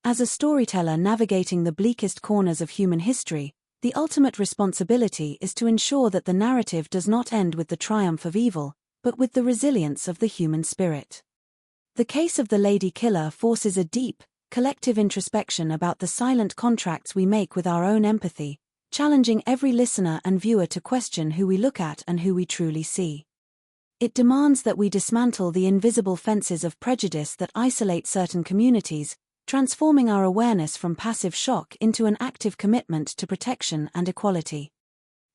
As a storyteller navigating the bleakest corners of human history, the ultimate responsibility is to ensure that the narrative does not end with the triumph of evil, but with the resilience of the human spirit. The case of the Lady Killer forces a deep, collective introspection about the silent contracts we make with our own empathy, challenging every listener and viewer to question who we look at and who we truly see. It demands that we dismantle the invisible fences of prejudice that isolate certain communities, transforming our awareness from passive shock into an active commitment to protection and equality.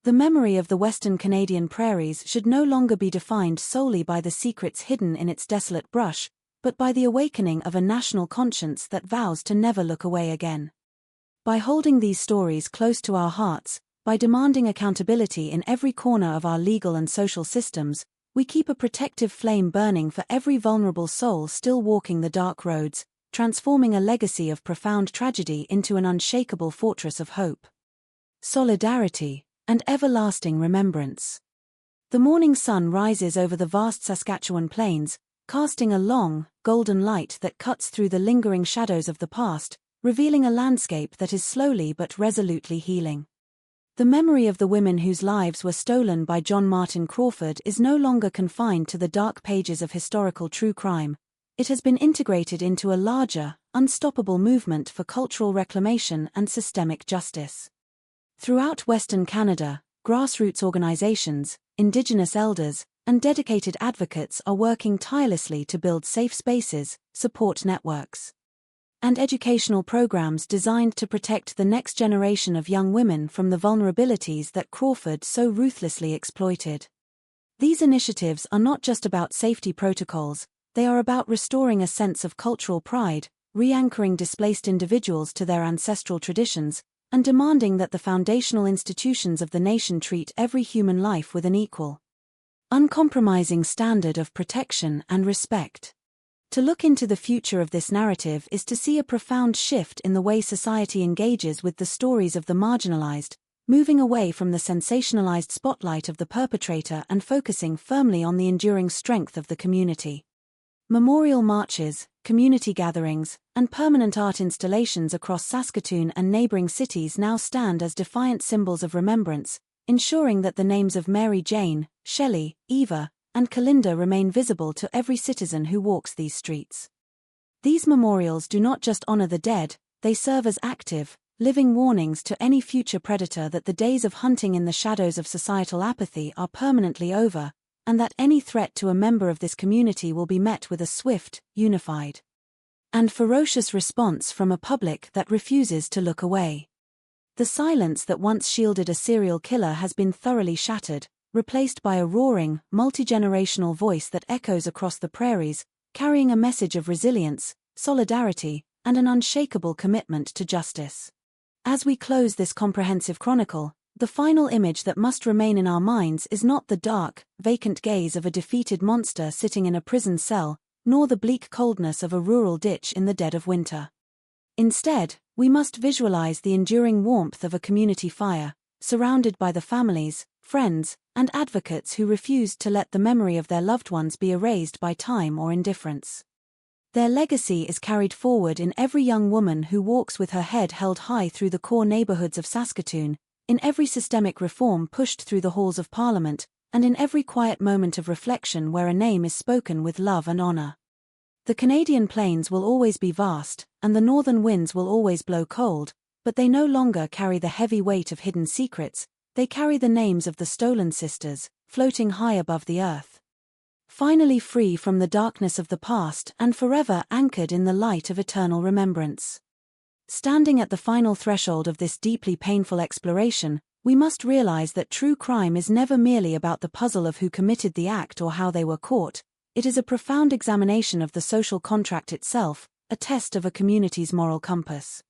The memory of the Western Canadian prairies should no longer be defined solely by the secrets hidden in its desolate brush, but by the awakening of a national conscience that vows to never look away again. By holding these stories close to our hearts, by demanding accountability in every corner of our legal and social systems, we keep a protective flame burning for every vulnerable soul still walking the dark roads, transforming a legacy of profound tragedy into an unshakable fortress of hope, solidarity, and everlasting remembrance. The morning sun rises over the vast Saskatchewan plains, casting a long, golden light that cuts through the lingering shadows of the past, revealing a landscape that is slowly but resolutely healing. The memory of the women whose lives were stolen by John Martin Crawford is no longer confined to the dark pages of historical true crime. It has been integrated into a larger, unstoppable movement for cultural reclamation and systemic justice. Throughout Western Canada, grassroots organizations, Indigenous elders, and dedicated advocates are working tirelessly to build safe spaces, support networks, and educational programs designed to protect the next generation of young women from the vulnerabilities that Crawford so ruthlessly exploited. These initiatives are not just about safety protocols, they are about restoring a sense of cultural pride, re-anchoring displaced individuals to their ancestral traditions, and demanding that the foundational institutions of the nation treat every human life with an equal, uncompromising standard of protection and respect. To look into the future of this narrative is to see a profound shift in the way society engages with the stories of the marginalized, moving away from the sensationalized spotlight of the perpetrator and focusing firmly on the enduring strength of the community. Memorial marches, community gatherings, and permanent art installations across Saskatoon and neighboring cities now stand as defiant symbols of remembrance, ensuring that the names of Mary Jane, Shelley, Eva, and Kalinda remain visible to every citizen who walks these streets. These memorials do not just honor the dead, they serve as active, living warnings to any future predator that the days of hunting in the shadows of societal apathy are permanently over, and that any threat to a member of this community will be met with a swift, unified, and ferocious response from a public that refuses to look away. The silence that once shielded a serial killer has been thoroughly shattered, replaced by a roaring, multi-generational voice that echoes across the prairies, carrying a message of resilience, solidarity, and an unshakable commitment to justice. As we close this comprehensive chronicle, the final image that must remain in our minds is not the dark, vacant gaze of a defeated monster sitting in a prison cell, nor the bleak coldness of a rural ditch in the dead of winter. Instead, we must visualize the enduring warmth of a community fire, surrounded by the families, friends, and advocates who refused to let the memory of their loved ones be erased by time or indifference. Their legacy is carried forward in every young woman who walks with her head held high through the core neighborhoods of Saskatoon, in every systemic reform pushed through the halls of Parliament, and in every quiet moment of reflection where a name is spoken with love and honor. The Canadian plains will always be vast, and the northern winds will always blow cold, but they no longer carry the heavy weight of hidden secrets, they carry the names of the stolen sisters, floating high above the earth. Finally free from the darkness of the past and forever anchored in the light of eternal remembrance. Standing at the final threshold of this deeply painful exploration, we must realize that true crime is never merely about the puzzle of who committed the act or how they were caught, it is a profound examination of the social contract itself, a test of a community's moral compass.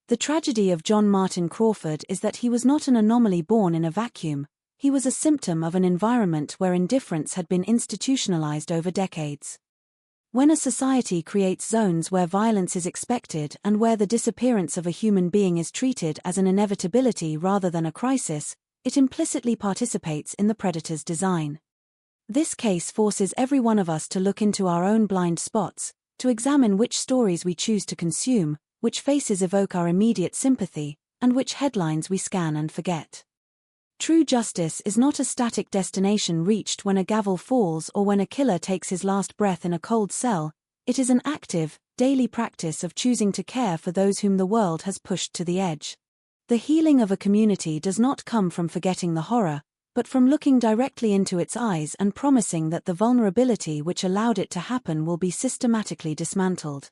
The tragedy of John Martin Crawford is that he was not an anomaly born in a vacuum, he was a symptom of an environment where indifference had been institutionalized over decades. When a society creates zones where violence is expected and where the disappearance of a human being is treated as an inevitability rather than a crisis, it implicitly participates in the predator's design. This case forces every one of us to look into our own blind spots, to examine which stories we choose to consume, which faces evoke our immediate sympathy, and which headlines we scan and forget. True justice is not a static destination reached when a gavel falls or when a killer takes his last breath in a cold cell, it is an active, daily practice of choosing to care for those whom the world has pushed to the edge. The healing of a community does not come from forgetting the horror, but from looking directly into its eyes and promising that the vulnerability which allowed it to happen will be systematically dismantled.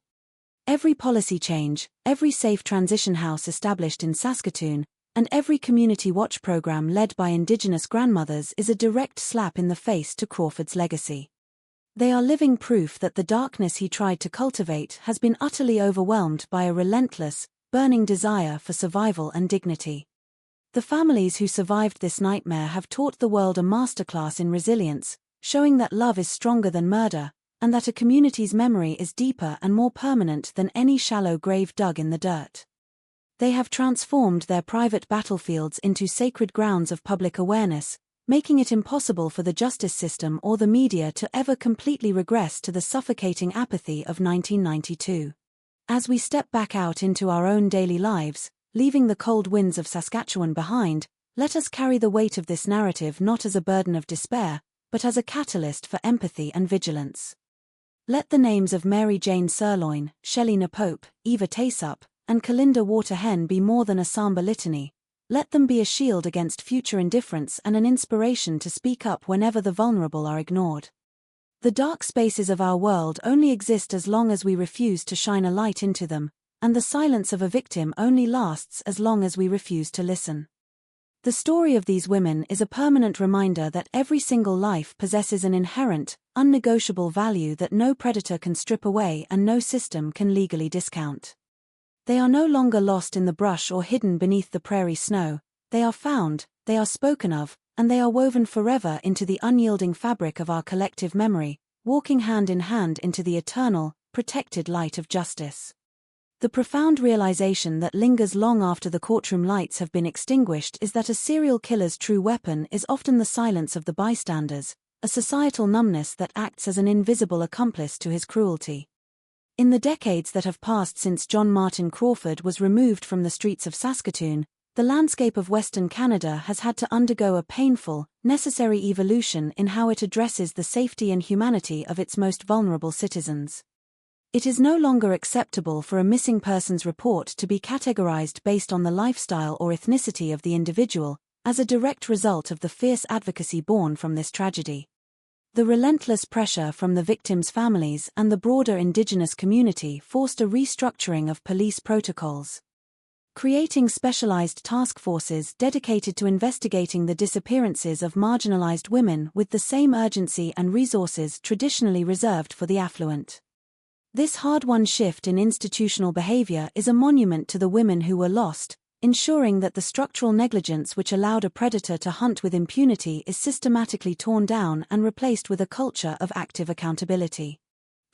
Every policy change, every safe transition house established in Saskatoon, and every community watch program led by Indigenous grandmothers is a direct slap in the face to Crawford's legacy. They are living proof that the darkness he tried to cultivate has been utterly overwhelmed by a relentless, burning desire for survival and dignity. The families who survived this nightmare have taught the world a masterclass in resilience, showing that love is stronger than murder, and that a community's memory is deeper and more permanent than any shallow grave dug in the dirt. They have transformed their private battlefields into sacred grounds of public awareness, making it impossible for the justice system or the media to ever completely regress to the suffocating apathy of 1992. As we step back out into our own daily lives, leaving the cold winds of Saskatchewan behind, let us carry the weight of this narrative not as a burden of despair, but as a catalyst for empathy and vigilance. Let the names of Mary Jane Sirloin, Shelley Napope, Eva Taysup, and Kalinda Waterhen be more than a somber litany. Let them be a shield against future indifference and an inspiration to speak up whenever the vulnerable are ignored. The dark spaces of our world only exist as long as we refuse to shine a light into them, and the silence of a victim only lasts as long as we refuse to listen. The story of these women is a permanent reminder that every single life possesses an inherent, unnegotiable value that no predator can strip away and no system can legally discount. They are no longer lost in the brush or hidden beneath the prairie snow, they are found, they are spoken of, and they are woven forever into the unyielding fabric of our collective memory, walking hand in hand into the eternal, protected light of justice. The profound realization that lingers long after the courtroom lights have been extinguished is that a serial killer's true weapon is often the silence of the bystanders, a societal numbness that acts as an invisible accomplice to his cruelty. In the decades that have passed since John Martin Crawford was removed from the streets of Saskatoon, the landscape of Western Canada has had to undergo a painful, necessary evolution in how it addresses the safety and humanity of its most vulnerable citizens. It is no longer acceptable for a missing persons report to be categorized based on the lifestyle or ethnicity of the individual, as a direct result of the fierce advocacy born from this tragedy. The relentless pressure from the victims' families and the broader Indigenous community forced a restructuring of police protocols. Creating specialized task forces dedicated to investigating the disappearances of marginalized women with the same urgency and resources traditionally reserved for the affluent. This hard-won shift in institutional behavior is a monument to the women who were lost, ensuring that the structural negligence which allowed a predator to hunt with impunity is systematically torn down and replaced with a culture of active accountability.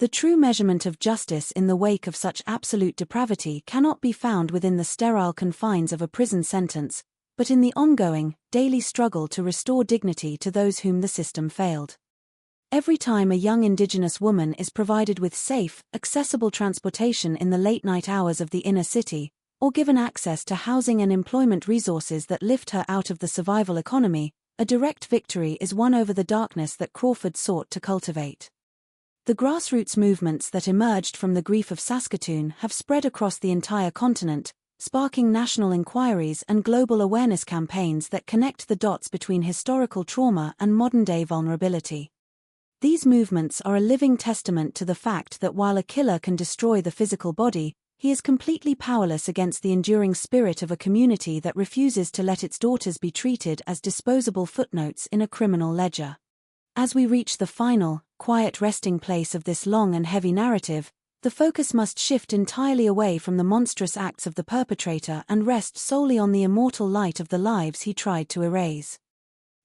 The true measurement of justice in the wake of such absolute depravity cannot be found within the sterile confines of a prison sentence, but in the ongoing, daily struggle to restore dignity to those whom the system failed. Every time a young Indigenous woman is provided with safe, accessible transportation in the late-night hours of the inner city, or given access to housing and employment resources that lift her out of the survival economy, a direct victory is won over the darkness that Crawford sought to cultivate. The grassroots movements that emerged from the grief of Saskatoon have spread across the entire continent, sparking national inquiries and global awareness campaigns that connect the dots between historical trauma and modern-day vulnerability. These movements are a living testament to the fact that while a killer can destroy the physical body, he is completely powerless against the enduring spirit of a community that refuses to let its daughters be treated as disposable footnotes in a criminal ledger. As we reach the final, quiet resting place of this long and heavy narrative, the focus must shift entirely away from the monstrous acts of the perpetrator and rest solely on the immortal light of the lives he tried to erase.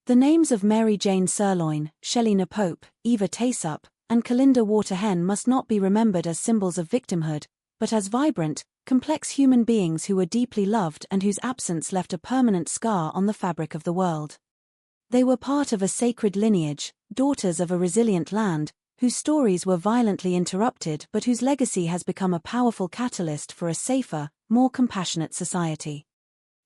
The names of Mary Jane Sirloin, Shelley Napope, Eva Taysup, and Kalinda Waterhen must not be remembered as symbols of victimhood, but as vibrant, complex human beings who were deeply loved and whose absence left a permanent scar on the fabric of the world. They were part of a sacred lineage, daughters of a resilient land, whose stories were violently interrupted but whose legacy has become a powerful catalyst for a safer, more compassionate society.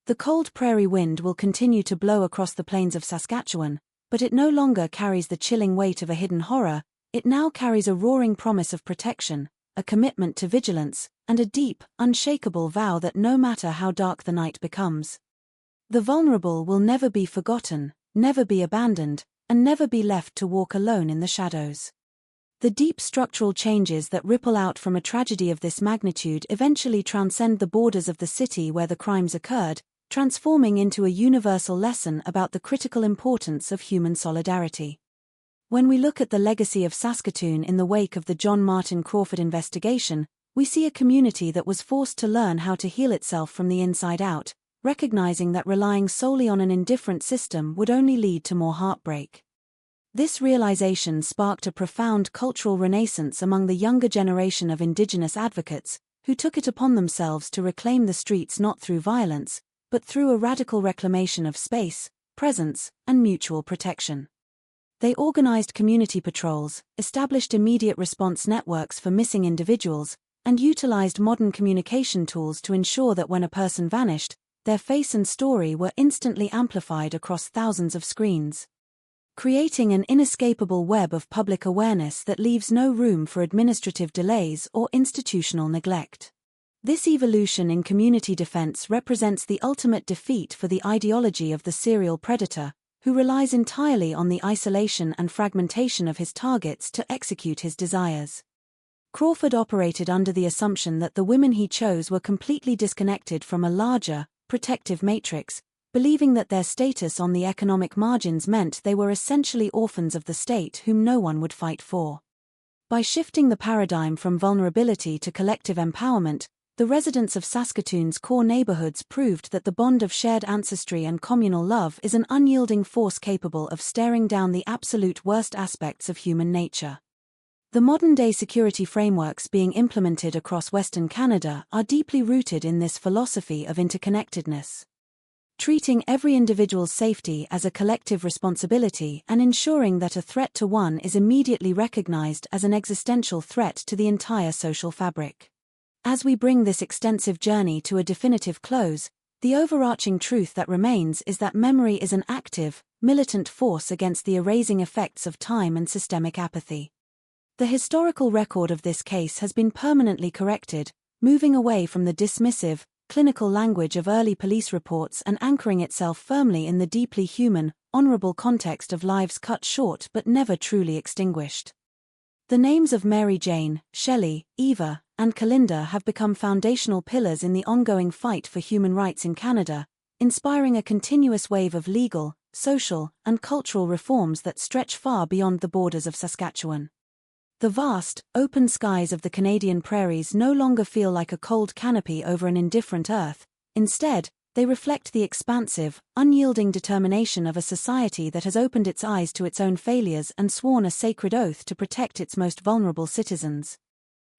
The cold prairie wind will continue to blow across the plains of Saskatchewan, but it no longer carries the chilling weight of a hidden horror, it now carries a roaring promise of protection, a commitment to vigilance, and a deep, unshakable vow that no matter how dark the night becomes, the vulnerable will never be forgotten, never be abandoned, and never be left to walk alone in the shadows. The deep structural changes that ripple out from a tragedy of this magnitude eventually transcend the borders of the city where the crimes occurred, transforming into a universal lesson about the critical importance of human solidarity. When we look at the legacy of Saskatoon in the wake of the John Martin Crawford investigation, we see a community that was forced to learn how to heal itself from the inside out, recognizing that relying solely on an indifferent system would only lead to more heartbreak. This realization sparked a profound cultural renaissance among the younger generation of Indigenous advocates, who took it upon themselves to reclaim the streets not through violence, but through a radical reclamation of space, presence, and mutual protection. They organized community patrols, established immediate response networks for missing individuals, and utilized modern communication tools to ensure that when a person vanished, their face and story were instantly amplified across thousands of screens, creating an inescapable web of public awareness that leaves no room for administrative delays or institutional neglect. This evolution in community defense represents the ultimate defeat for the ideology of the serial predator, who relies entirely on the isolation and fragmentation of his targets to execute his desires. Crawford operated under the assumption that the women he chose were completely disconnected from a larger, protective matrix, believing that their status on the economic margins meant they were essentially orphans of the state whom no one would fight for. By shifting the paradigm from vulnerability to collective empowerment, the residents of Saskatoon's core neighborhoods proved that the bond of shared ancestry and communal love is an unyielding force capable of staring down the absolute worst aspects of human nature. The modern-day security frameworks being implemented across Western Canada are deeply rooted in this philosophy of interconnectedness. Treating every individual's safety as a collective responsibility and ensuring that a threat to one is immediately recognized as an existential threat to the entire social fabric. As we bring this extensive journey to a definitive close, the overarching truth that remains is that memory is an active, militant force against the erasing effects of time and systemic apathy. The historical record of this case has been permanently corrected, moving away from the dismissive, clinical language of early police reports and anchoring itself firmly in the deeply human, honorable context of lives cut short but never truly extinguished. The names of Mary Jane, Shelley, Eva, and Kalinda have become foundational pillars in the ongoing fight for human rights in Canada, inspiring a continuous wave of legal, social, and cultural reforms that stretch far beyond the borders of Saskatchewan. The vast, open skies of the Canadian prairies no longer feel like a cold canopy over an indifferent earth. Instead, they reflect the expansive, unyielding determination of a society that has opened its eyes to its own failures and sworn a sacred oath to protect its most vulnerable citizens,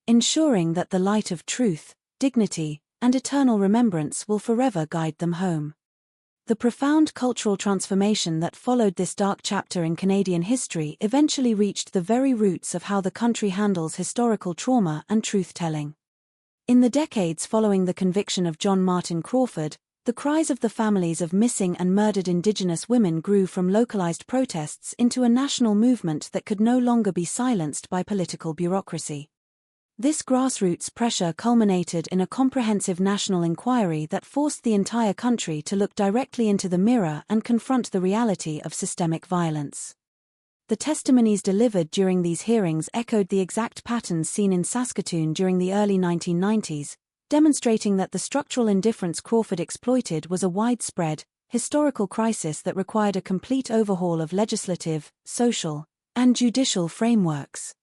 ensuring that the light of truth, dignity, and eternal remembrance will forever guide them home. The profound cultural transformation that followed this dark chapter in Canadian history eventually reached the very roots of how the country handles historical trauma and truth-telling. In the decades following the conviction of John Martin Crawford, the cries of the families of missing and murdered Indigenous women grew from localized protests into a national movement that could no longer be silenced by political bureaucracy. This grassroots pressure culminated in a comprehensive national inquiry that forced the entire country to look directly into the mirror and confront the reality of systemic violence. The testimonies delivered during these hearings echoed the exact patterns seen in Saskatoon during the early 1990s, demonstrating that the structural indifference Crawford exploited was a widespread, historical crisis that required a complete overhaul of legislative, social, and judicial frameworks.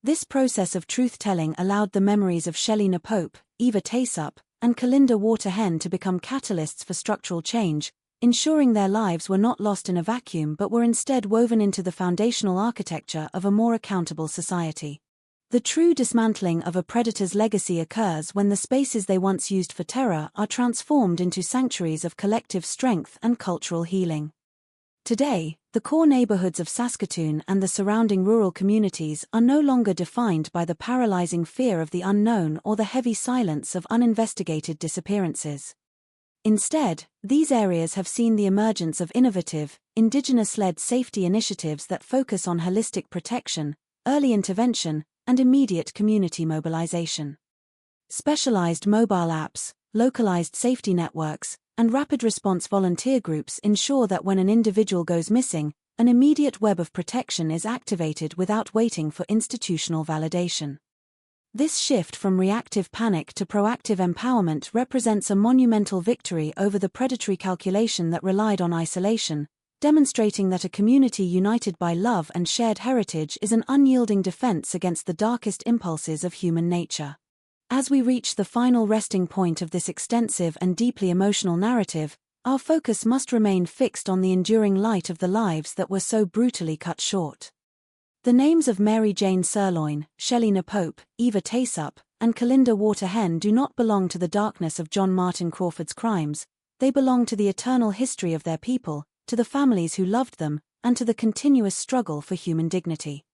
This process of truth-telling allowed the memories of Shelley Napope, Eva Taysup, and Kalinda Waterhen to become catalysts for structural change, ensuring their lives were not lost in a vacuum but were instead woven into the foundational architecture of a more accountable society. The true dismantling of a predator's legacy occurs when the spaces they once used for terror are transformed into sanctuaries of collective strength and cultural healing. Today, the core neighborhoods of Saskatoon and the surrounding rural communities are no longer defined by the paralyzing fear of the unknown or the heavy silence of uninvestigated disappearances. Instead, these areas have seen the emergence of innovative, Indigenous-led safety initiatives that focus on holistic protection, early intervention, and immediate community mobilization. Specialized mobile apps, localized safety networks, and rapid response volunteer groups ensure that when an individual goes missing, an immediate web of protection is activated without waiting for institutional validation. This shift from reactive panic to proactive empowerment represents a monumental victory over the predatory calculation that relied on isolation, demonstrating that a community united by love and shared heritage is an unyielding defense against the darkest impulses of human nature. As we reach the final resting point of this extensive and deeply emotional narrative, our focus must remain fixed on the enduring light of the lives that were so brutally cut short. The names of Mary Jane Sirloin, Shelley Napope, Eva Taysup, and Kalinda Waterhen do not belong to the darkness of John Martin Crawford's crimes, they belong to the eternal history of their people, to the families who loved them, and to the continuous struggle for human dignity.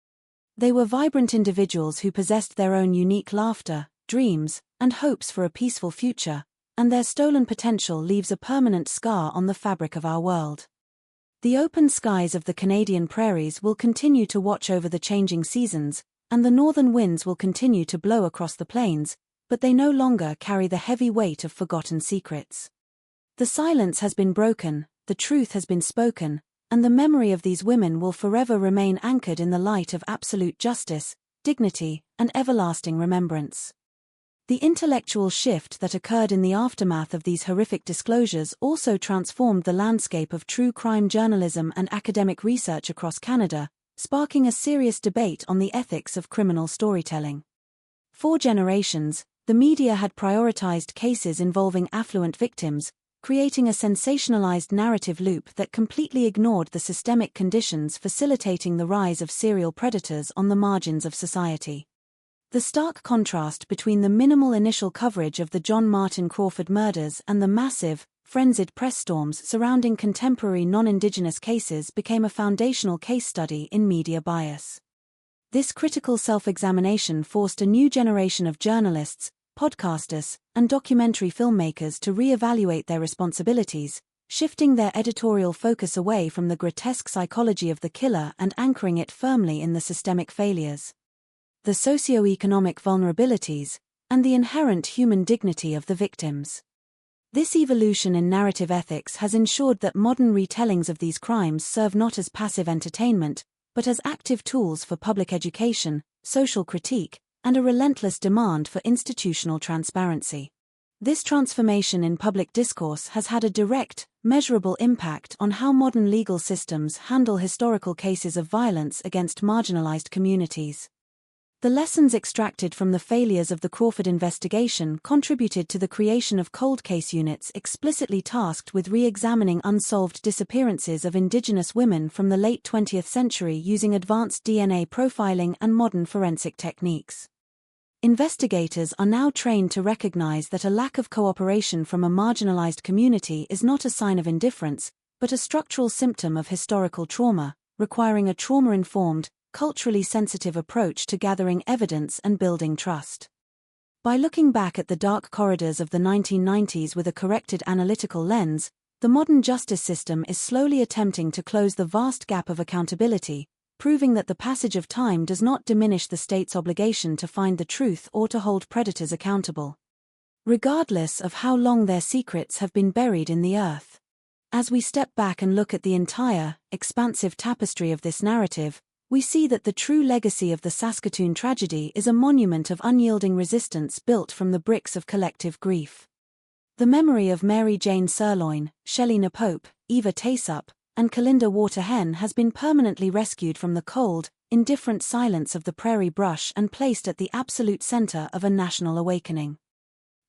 They were vibrant individuals who possessed their own unique laughter, dreams, and hopes for a peaceful future, and their stolen potential leaves a permanent scar on the fabric of our world. The open skies of the Canadian prairies will continue to watch over the changing seasons, and the northern winds will continue to blow across the plains, but they no longer carry the heavy weight of forgotten secrets. The silence has been broken, the truth has been spoken, and the memory of these women will forever remain anchored in the light of absolute justice, dignity, and everlasting remembrance. The intellectual shift that occurred in the aftermath of these horrific disclosures also transformed the landscape of true crime journalism and academic research across Canada, sparking a serious debate on the ethics of criminal storytelling. For generations, the media had prioritized cases involving affluent victims, creating a sensationalized narrative loop that completely ignored the systemic conditions facilitating the rise of serial predators on the margins of society. The stark contrast between the minimal initial coverage of the John Martin Crawford murders and the massive, frenzied press storms surrounding contemporary non-Indigenous cases became a foundational case study in media bias. This critical self-examination forced a new generation of journalists, podcasters, and documentary filmmakers to re-evaluate their responsibilities, shifting their editorial focus away from the grotesque psychology of the killer and anchoring it firmly in the systemic failures, the socio-economic vulnerabilities, and the inherent human dignity of the victims. This evolution in narrative ethics has ensured that modern retellings of these crimes serve not as passive entertainment, but as active tools for public education, social critique, and a relentless demand for institutional transparency. This transformation in public discourse has had a direct, measurable impact on how modern legal systems handle historical cases of violence against marginalized communities. The lessons extracted from the failures of the Crawford investigation contributed to the creation of cold case units explicitly tasked with re-examining unsolved disappearances of Indigenous women from the late 20th century using advanced DNA profiling and modern forensic techniques. Investigators are now trained to recognize that a lack of cooperation from a marginalized community is not a sign of indifference, but a structural symptom of historical trauma, requiring a trauma-informed, culturally sensitive approach to gathering evidence and building trust. By looking back at the dark corridors of the 1990s with a corrected analytical lens, the modern justice system is slowly attempting to close the vast gap of accountability, proving that the passage of time does not diminish the state's obligation to find the truth or to hold predators accountable, regardless of how long their secrets have been buried in the earth. As we step back and look at the entire, expansive tapestry of this narrative, we see that the true legacy of the Saskatoon tragedy is a monument of unyielding resistance built from the bricks of collective grief. The memory of Mary Jane Sirloin, Shelley Napope, Eva Taysup, and Kalinda Waterhen has been permanently rescued from the cold, indifferent silence of the prairie brush and placed at the absolute center of a national awakening.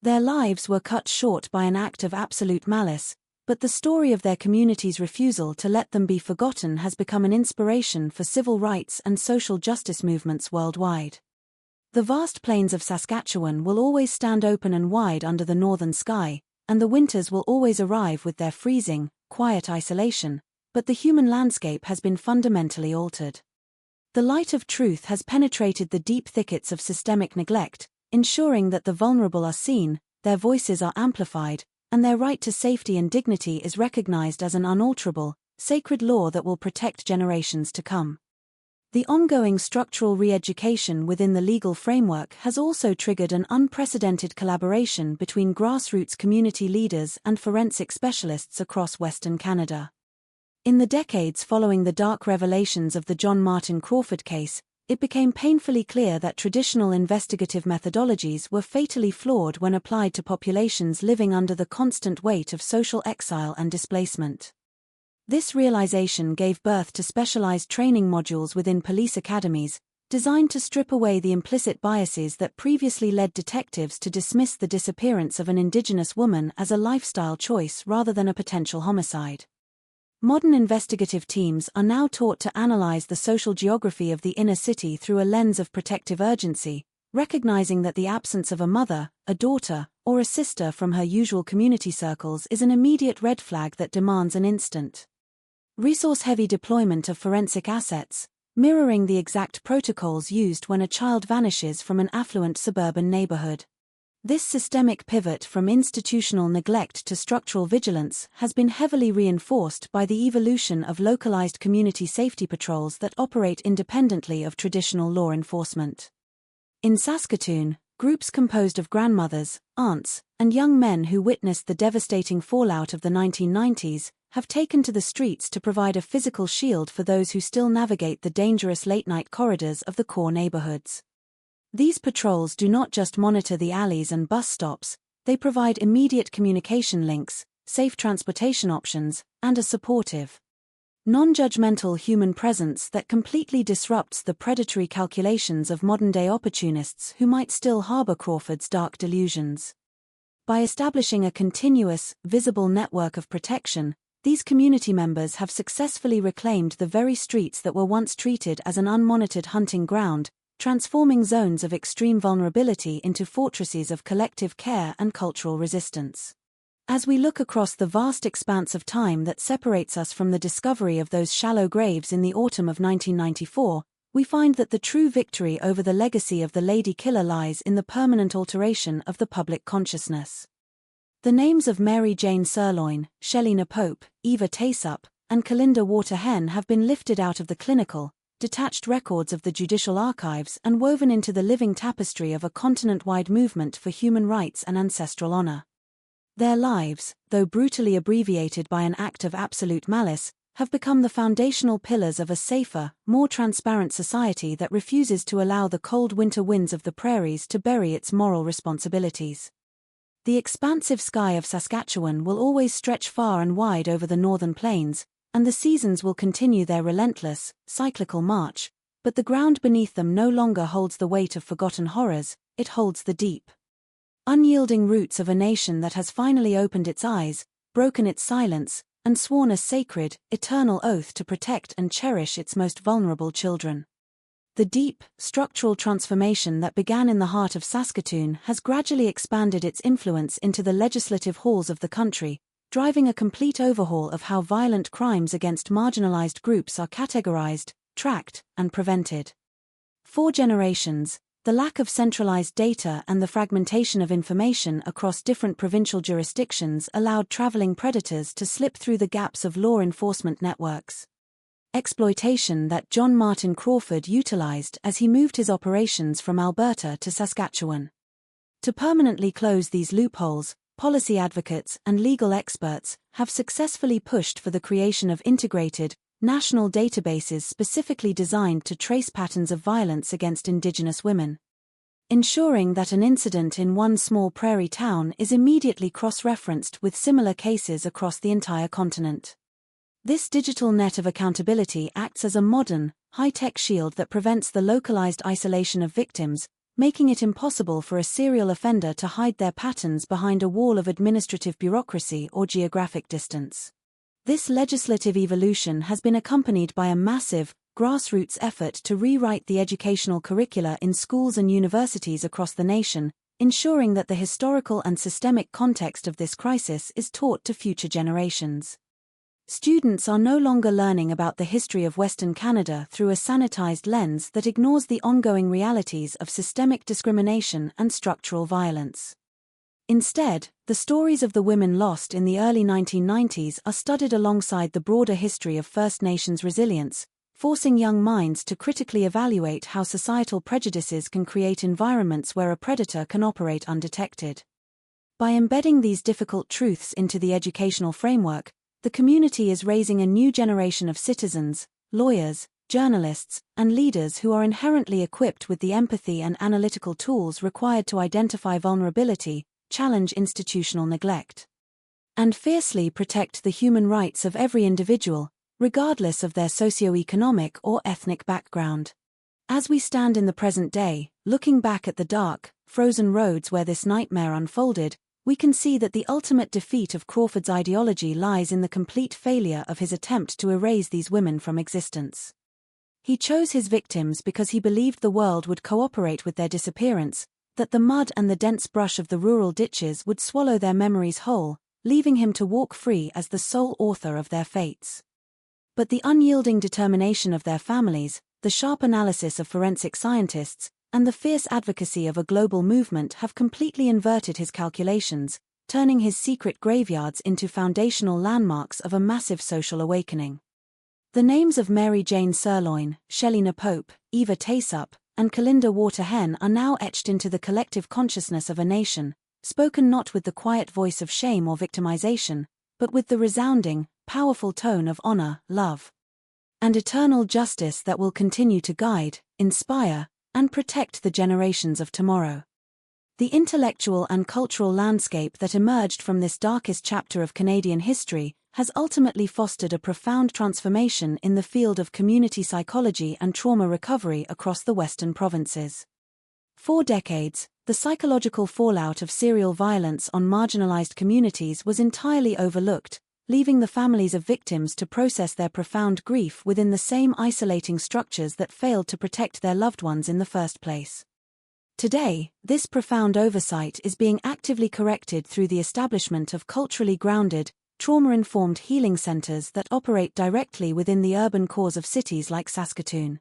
Their lives were cut short by an act of absolute malice, but the story of their community's refusal to let them be forgotten has become an inspiration for civil rights and social justice movements worldwide. The vast plains of Saskatchewan will always stand open and wide under the northern sky, and the winters will always arrive with their freezing, quiet isolation, but the human landscape has been fundamentally altered. The light of truth has penetrated the deep thickets of systemic neglect, ensuring that the vulnerable are seen, their voices are amplified, and their right to safety and dignity is recognized as an unalterable, sacred law that will protect generations to come. The ongoing structural re-education within the legal framework has also triggered an unprecedented collaboration between grassroots community leaders and forensic specialists across Western Canada. In the decades following the dark revelations of the John Martin Crawford case, it became painfully clear that traditional investigative methodologies were fatally flawed when applied to populations living under the constant weight of social exile and displacement. This realization gave birth to specialized training modules within police academies, designed to strip away the implicit biases that previously led detectives to dismiss the disappearance of an Indigenous woman as a lifestyle choice rather than a potential homicide. Modern investigative teams are now taught to analyze the social geography of the inner city through a lens of protective urgency, recognizing that the absence of a mother, a daughter, or a sister from her usual community circles is an immediate red flag that demands an instant, resource-heavy deployment of forensic assets, mirroring the exact protocols used when a child vanishes from an affluent suburban neighborhood. This systemic pivot from institutional neglect to structural vigilance has been heavily reinforced by the evolution of localized community safety patrols that operate independently of traditional law enforcement. In Saskatoon, groups composed of grandmothers, aunts, and young men who witnessed the devastating fallout of the 1990s have taken to the streets to provide a physical shield for those who still navigate the dangerous late-night corridors of the core neighborhoods. These patrols do not just monitor the alleys and bus stops, they provide immediate communication links, safe transportation options, and a supportive, non-judgmental human presence that completely disrupts the predatory calculations of modern-day opportunists who might still harbor Crawford's dark delusions. By establishing a continuous, visible network of protection, these community members have successfully reclaimed the very streets that were once treated as an unmonitored hunting ground, transforming zones of extreme vulnerability into fortresses of collective care and cultural resistance. As we look across the vast expanse of time that separates us from the discovery of those shallow graves in the autumn of 1994, we find that the true victory over the legacy of the Lady Killer lies in the permanent alteration of the public consciousness. The names of Mary Jane Sirloin, Shelley Napope, Eva Taysup, and Kalinda Waterhen have been lifted out of the clinical, detached records of the judicial archives and woven into the living tapestry of a continent-wide movement for human rights and ancestral honor. Their lives, though brutally abbreviated by an act of absolute malice, have become the foundational pillars of a safer, more transparent society that refuses to allow the cold winter winds of the prairies to bury its moral responsibilities. The expansive sky of Saskatchewan will always stretch far and wide over the northern plains, and the seasons will continue their relentless, cyclical march, but the ground beneath them no longer holds the weight of forgotten horrors, it holds the deep, unyielding roots of a nation that has finally opened its eyes, broken its silence, and sworn a sacred, eternal oath to protect and cherish its most vulnerable children. The deep, structural transformation that began in the heart of Saskatoon has gradually expanded its influence into the legislative halls of the country, driving a complete overhaul of how violent crimes against marginalized groups are categorized, tracked, and prevented. For generations, the lack of centralized data and the fragmentation of information across different provincial jurisdictions allowed traveling predators to slip through the gaps of law enforcement networks. Exploitation that John Martin Crawford utilized as he moved his operations from Alberta to Saskatchewan. To permanently close these loopholes, policy advocates and legal experts have successfully pushed for the creation of integrated, national databases specifically designed to trace patterns of violence against Indigenous women, ensuring that an incident in one small prairie town is immediately cross-referenced with similar cases across the entire continent. This digital net of accountability acts as a modern, high-tech shield that prevents the localized isolation of victims, making it impossible for a serial offender to hide their patterns behind a wall of administrative bureaucracy or geographic distance. This legislative evolution has been accompanied by a massive, grassroots effort to rewrite the educational curricula in schools and universities across the nation, ensuring that the historical and systemic context of this crisis is taught to future generations. Students are no longer learning about the history of Western Canada through a sanitized lens that ignores the ongoing realities of systemic discrimination and structural violence. Instead, the stories of the women lost in the early 1990s are studied alongside the broader history of First Nations resilience, forcing young minds to critically evaluate how societal prejudices can create environments where a predator can operate undetected. By embedding these difficult truths into the educational framework, the community is raising a new generation of citizens, lawyers, journalists, and leaders who are inherently equipped with the empathy and analytical tools required to identify vulnerability, challenge institutional neglect, and fiercely protect the human rights of every individual, regardless of their socioeconomic or ethnic background. As we stand in the present day, looking back at the dark, frozen roads where this nightmare unfolded, we can see that the ultimate defeat of Crawford's ideology lies in the complete failure of his attempt to erase these women from existence. He chose his victims because he believed the world would cooperate with their disappearance, that the mud and the dense brush of the rural ditches would swallow their memories whole, leaving him to walk free as the sole author of their fates. But the unyielding determination of their families, the sharp analysis of forensic scientists, and the fierce advocacy of a global movement have completely inverted his calculations, turning his secret graveyards into foundational landmarks of a massive social awakening. The names of Mary Jane Sirloin, Shelley Napope, Eva Taysup, and Kalinda Waterhen are now etched into the collective consciousness of a nation, spoken not with the quiet voice of shame or victimization, but with the resounding, powerful tone of honor, love, and eternal justice that will continue to guide, inspire, and protect the generations of tomorrow. The intellectual and cultural landscape that emerged from this darkest chapter of Canadian history has ultimately fostered a profound transformation in the field of community psychology and trauma recovery across the Western provinces. For decades, the psychological fallout of serial violence on marginalized communities was entirely overlooked, leaving the families of victims to process their profound grief within the same isolating structures that failed to protect their loved ones in the first place. Today, this profound oversight is being actively corrected through the establishment of culturally grounded, trauma-informed healing centers that operate directly within the urban cores of cities like Saskatoon.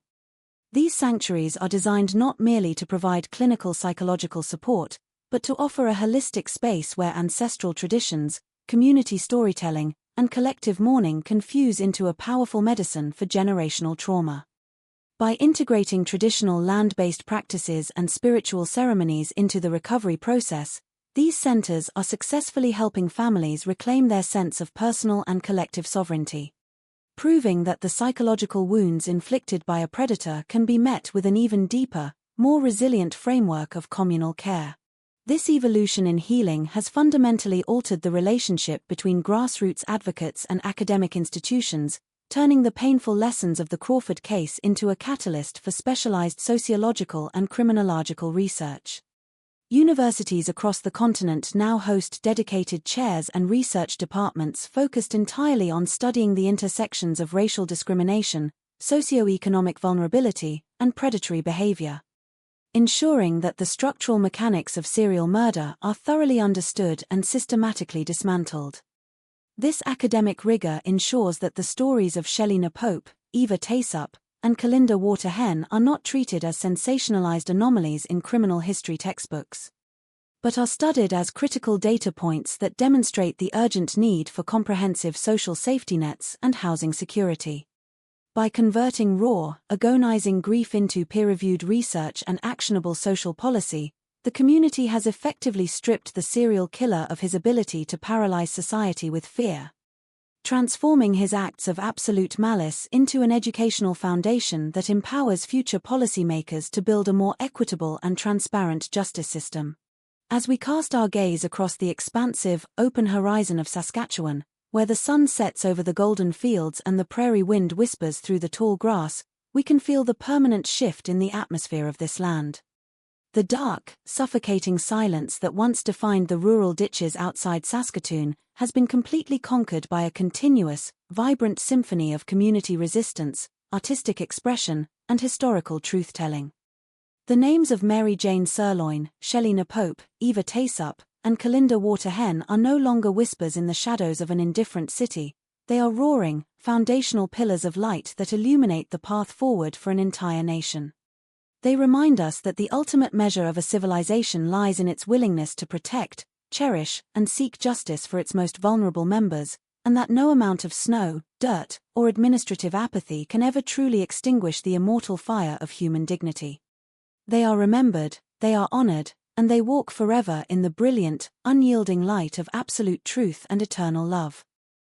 These sanctuaries are designed not merely to provide clinical psychological support, but to offer a holistic space where ancestral traditions, community storytelling, and collective mourning can fuse into a powerful medicine for generational trauma. By integrating traditional land-based practices and spiritual ceremonies into the recovery process, these centers are successfully helping families reclaim their sense of personal and collective sovereignty, proving that the psychological wounds inflicted by a predator can be met with an even deeper, more resilient framework of communal care. This evolution in healing has fundamentally altered the relationship between grassroots advocates and academic institutions, turning the painful lessons of the Crawford case into a catalyst for specialized sociological and criminological research. Universities across the continent now host dedicated chairs and research departments focused entirely on studying the intersections of racial discrimination, socioeconomic vulnerability, and predatory behavior. Ensuring that the structural mechanics of serial murder are thoroughly understood and systematically dismantled. This academic rigor ensures that the stories of Shelley Pope, Eva Taysup, and Kalinda Waterhen are not treated as sensationalized anomalies in criminal history textbooks, but are studied as critical data points that demonstrate the urgent need for comprehensive social safety nets and housing security. By converting raw, agonizing grief into peer-reviewed research and actionable social policy, the community has effectively stripped the serial killer of his ability to paralyze society with fear, transforming his acts of absolute malice into an educational foundation that empowers future policymakers to build a more equitable and transparent justice system. As we cast our gaze across the expansive, open horizon of Saskatchewan, where the sun sets over the golden fields and the prairie wind whispers through the tall grass, we can feel the permanent shift in the atmosphere of this land. The dark, suffocating silence that once defined the rural ditches outside Saskatoon has been completely conquered by a continuous, vibrant symphony of community resistance, artistic expression, and historical truth-telling. The names of Mary Jane Sirloin, Shelley Pope, Eva Taysup, and Kalinda Waterhen are no longer whispers in the shadows of an indifferent city. They are roaring, foundational pillars of light that illuminate the path forward for an entire nation. They remind us that the ultimate measure of a civilization lies in its willingness to protect, cherish, and seek justice for its most vulnerable members, and that no amount of snow, dirt, or administrative apathy can ever truly extinguish the immortal fire of human dignity. They are remembered, they are honored, and they walk forever in the brilliant, unyielding light of absolute truth and eternal love.